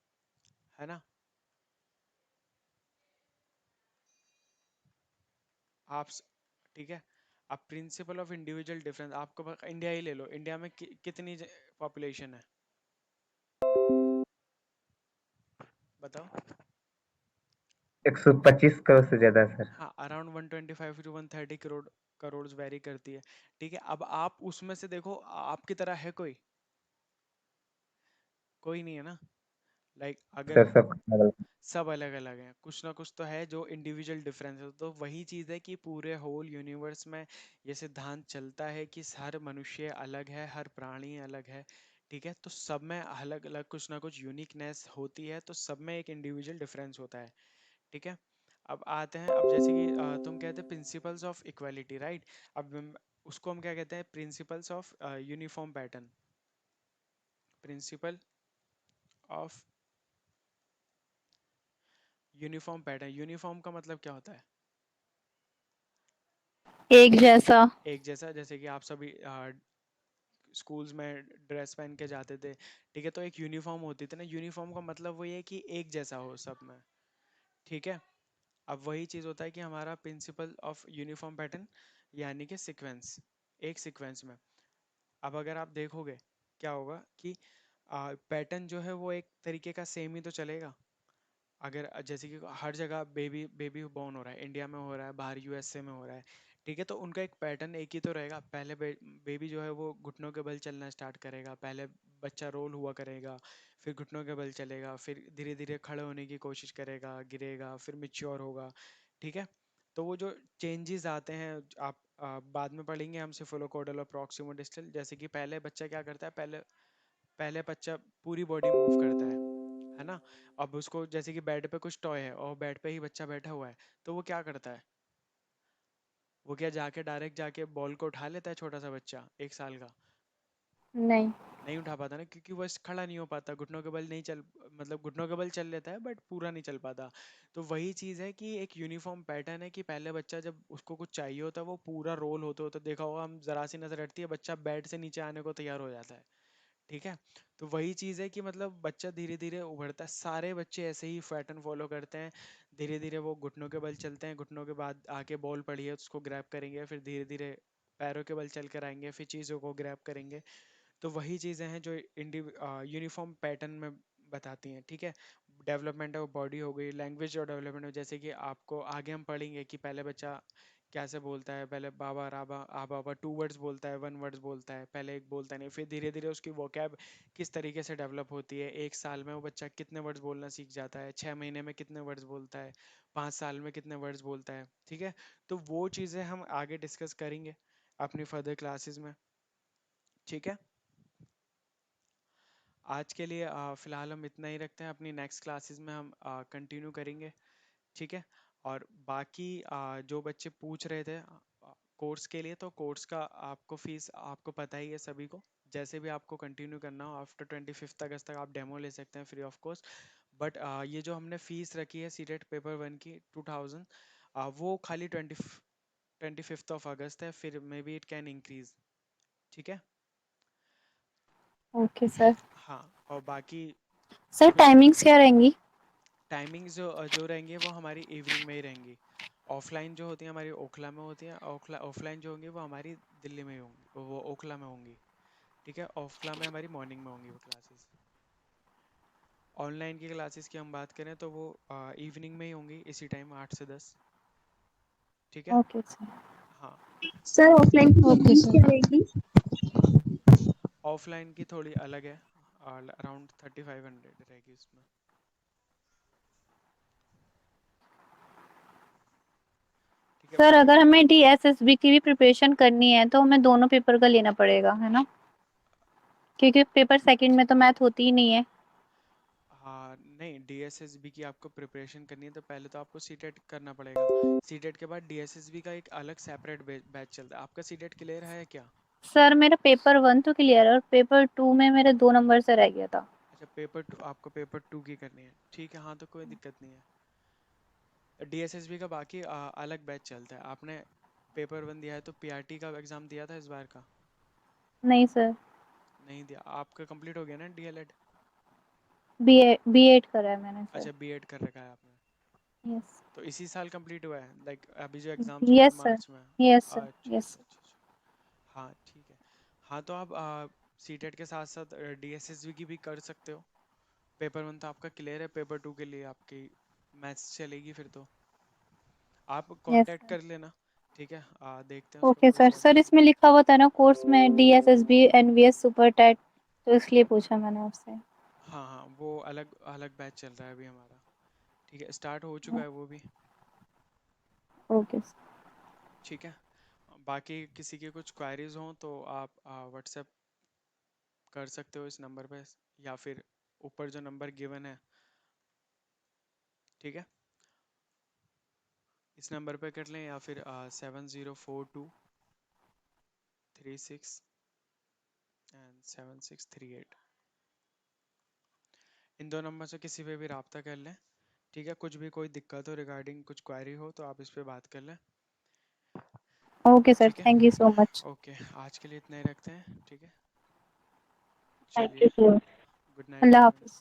है ना? आप ठीक है? अब प्रिंसिपल ऑफ इंडिविजुअल डिफरेंस, आपको इंडिया ही ले लो, इंडिया में कितनी पॉपुलेशन है, बताओ? 125 करोड़ से ज्यादा सर। हाँ, around 125 to 130 crore, crore vary करती है, ठीक है? अब आप उसमें से देखो, आपकी तरह है कोई? कोई नहीं है ना। लाइक अगर सर सब अलग। सब अलग अलग हैं, कुछ ना कुछ तो है जो इंडिविजुअल डिफरेंस है, तो वही चीज़ है कि पूरे होल यूनिवर्स में ये सिद्धांत चलता है कि हर मनुष्य अलग है, हर प्राणी अलग है, ठीक है? तो सब में अलग अलग कुछ ना कुछ यूनिकनेस होती है, तो सब में एक इंडिविजुअल डिफरेंस होता है, ठीक है? अब आते हैं, अब जैसे कि तुम कहते हैं प्रिंसिपल्स ऑफ इक्वालिटी, राइट? अब उसको हम क्या कहते हैं, principles of uniform pattern, principle of uniform pattern. Uniform का मतलब क्या होता है? एक जैसा। एक जैसा, जैसे कि आप सभी स्कूल्स में ड्रेस पहन के जाते थे, ठीक है? तो एक यूनिफॉर्म होती थी ना, यूनिफॉर्म का मतलब वो ये है कि एक जैसा हो सब में, ठीक है? अब वही चीज़ होता है कि हमारा प्रिंसिपल ऑफ यूनिफॉर्म पैटर्न, यानी कि सीक्वेंस, एक सीक्वेंस में। अब अगर आप देखोगे, क्या होगा कि पैटर्न जो है वो एक तरीके का सेम ही तो चलेगा। अगर जैसे कि हर जगह बेबी बेबी बॉर्न हो रहा है, इंडिया में हो रहा है, बाहर यूएसए में हो रहा है, ठीक है? तो उनका एक पैटर्न एक ही तो रहेगा। पहले बेबी जो है वो घुटनों के बल चलना स्टार्ट करेगा, पहले बच्चा रोल हुआ करेगा, फिर घुटनों के बल चलेगा, फिर धीरे धीरे खड़े होने की कोशिश करेगा, गिरेगा, फिर मिच्योर होगा, ठीक है? तो वो जो चेंजेस आते हैं, आप बाद में पढ़ेंगे हम सिफोलोकोडल और प्रॉक्सिमल डिस्टल। जैसे कि पहले बच्चा क्या करता है, पहले पहले बच्चा पूरी बॉडी मूव करता है ना? अब उसको जैसे कि बेड पे कुछ टॉय है और बेड पे ही बच्चा बैठा हुआ है, तो वो क्या करता है? वो क्या जाके डायरेक्ट जाके बॉल को उठा लेता है, छोटा सा बच्चा 1 साल का? नहीं। नहीं उठा पाता ना, क्योंकि वो खड़ा नहीं हो पाता, घुटनों के बल नहीं चल, मतलब घुटनों के बल चल लेता है बट पूरा नहीं चल पाता। तो वही चीज़ है कि एक यूनिफॉर्म पैटर्न है कि पहले बच्चा जब उसको कुछ चाहिए होता है वो पूरा रोल होते होते देखा होगा, हम जरा सी नजर हटती है बच्चा बेड से नीचे आने को तैयार हो जाता है, ठीक है? तो वही चीज़ है कि मतलब बच्चा धीरे धीरे उभरता है, सारे बच्चे ऐसे ही पैटर्न फॉलो करते हैं। धीरे धीरे वो घुटनों के बल चलते हैं, घुटनों के बाद आके बॉल पड़ी है उसको ग्रैब करेंगे, फिर धीरे धीरे पैरों के बल चल कर आएंगे, फिर चीज़ों को ग्रैब करेंगे। तो वही चीज़ें हैं जो यूनिफॉर्म पैटर्न में बताती हैं, ठीक है? डेवलपमेंट ऑफ बॉडी हो गई, लैंग्वेज और डेवलपमेंट, जैसे कि आपको आगे हम पढ़ेंगे कि पहले बच्चा कैसे बोलता है, पहले बाबा राबा आ बाबा 2 वर्ड्स बोलता है, 1 वर्ड्स बोलता है, पहले एक बोलता नहीं, फिर धीरे धीरे उसकी वोकैब किस तरीके से डेवलप होती है, 1 साल में वो बच्चा कितने वर्ड्स बोलना सीख जाता है, 6 महीने में कितने वर्ड्स बोलता है, 5 साल में कितने वर्ड्स बोलता है, ठीक है? तो वो चीज़ें हम आगे डिस्कस करेंगे अपनी फर्दर क्लासेस में, ठीक है? आज के लिए फिलहाल हम इतना ही रखते हैं, अपनी नेक्स्ट क्लासेस में हम कंटिन्यू करेंगे, ठीक है। और बाकी जो बच्चे पूछ रहे थे कोर्स के लिए, तो कोर्स का आपको फीस आपको पता ही है सभी को। जैसे भी आपको कंटिन्यू करना हो आफ्टर 25 अगस्त तक आप डेमो ले सकते हैं फ्री ऑफ कॉस्ट। बट ये जो हमने फीस रखी है सीटेट पेपर 1 की 2000, वो खाली 25 ऑफ अगस्त है, फिर may be it can increase, ठीक है। Okay sir. हाँ, और बाकी सर कुछ टाइमिंग्स क्या रहेंगी? टाइमिंग्स जो रहेंगी वो हमारी इवनिंग में ही रहेंगी। ऑफलाइन जो होती है हमारी ओखला में होती है, ऑफलाइन जो होंगी वो हमारी दिल्ली में ही होंगी, वो ओखला में होंगी, ठीक है। ओखला में हमारी मॉर्निंग में होंगी वो क्लासेस। ऑनलाइन की क्लासेस की हम बात करें तो वो इवनिंग में ही होंगी, इसी टाइम 8 से 10, ठीक है। Okay sir. हाँ, सर ऑफलाइन की ओके टाइमिंग्स सर। क्या रहेगी? ऑफलाइन की थोड़ी अलग है, अराउंड 3500 रहेगी उसमें, ठीक है। सर अगर हमें DSSB की भी प्रिपरेशन करनी है तो हमें दोनों पेपर का लेना पड़ेगा, है ना? क्योंकि पेपर सेकंड में तो मैथ होती ही नहीं है। हाँ नहीं, डीएसएसबी की आपको प्रिपरेशन करनी है तो पहले तो आपको सीटेट करना पड़ेगा। सीटेट के बाद डीएसएसबी का एक अलग सेपरेट बैच चलता है। आपका सीटेट क्लियर है क्या? सर मेरा पेपर 1 तो क्लियर है और पेपर 2 में मेरे 2 नंबर से रह गया था। अच्छा, पेपर 2 आपको पेपर 2 की करनी है, ठीक है। हाँ तो कोई दिक्कत नहीं है। डीएसएसबी का बाकी अलग बैच चलता है। आपने पेपर 1 दिया है तो पीआरटी का एग्ज़ाम दिया था इस बार का? नहीं सर। नहीं दिया? आपका कंप्लीट हो गया ना डीएलएड? B.Ed करा है मैंने सर। अच्छा, बीएड कर रखा है आपने, यस। तो इसी साल कंप्लीट हुआ है, लाइक अभी जो एग्ज़ाम्स हुए थे यस सर। मार्च में? Yes sir. अच्छा यस अच्छा सर। अच्छा अच्छा। हाँ ठीक है। हाँ तो आप सीटेट के साथ साथ डीएसएसबी की भी कर सकते हो। पेपर 1 तो आपका क्लियर है, पेपर 2 के लिए आपकी मैथ्स चलेगी फिर तो। आप यस कांटेक्ट सर। कर लेना, ठीक है। देखते हैं उसका ओके कोई सर। सा सर अच्छा। इसमें लिखा हुआ था ना कोर्स में DSSB NVS सुपर टेट, तो इसलिए पूछा मैंने आपसे। हाँ हाँ, वो अलग अलग बैच चल रहा है अभी हमारा, ठीक है। स्टार्ट हो चुका है वो भी, ओके सर। ठीक है। बाकी किसी की कुछ क्वायरीज हों तो आप व्हाट्सएप कर सकते हो इस नंबर पे, या फिर ऊपर जो नंबर गिवन है, ठीक है, इस नंबर पे कर लें, या फिर 704236 एंड 7638, इन दो नंबर से किसी पे भी रब्ता कर लें, ठीक है। कुछ भी कोई दिक्कत हो रिगार्डिंग कुछ क्वायरी हो तो आप इस पे बात कर लें, ओके सर, ठीक है। Thank you so much. Okay, आज के लिए इतना ही रखते हैं, ठीक है। थैंक यू चलिए, सर। गुड नाइट अल्लाह एवरीवन। हाफिज।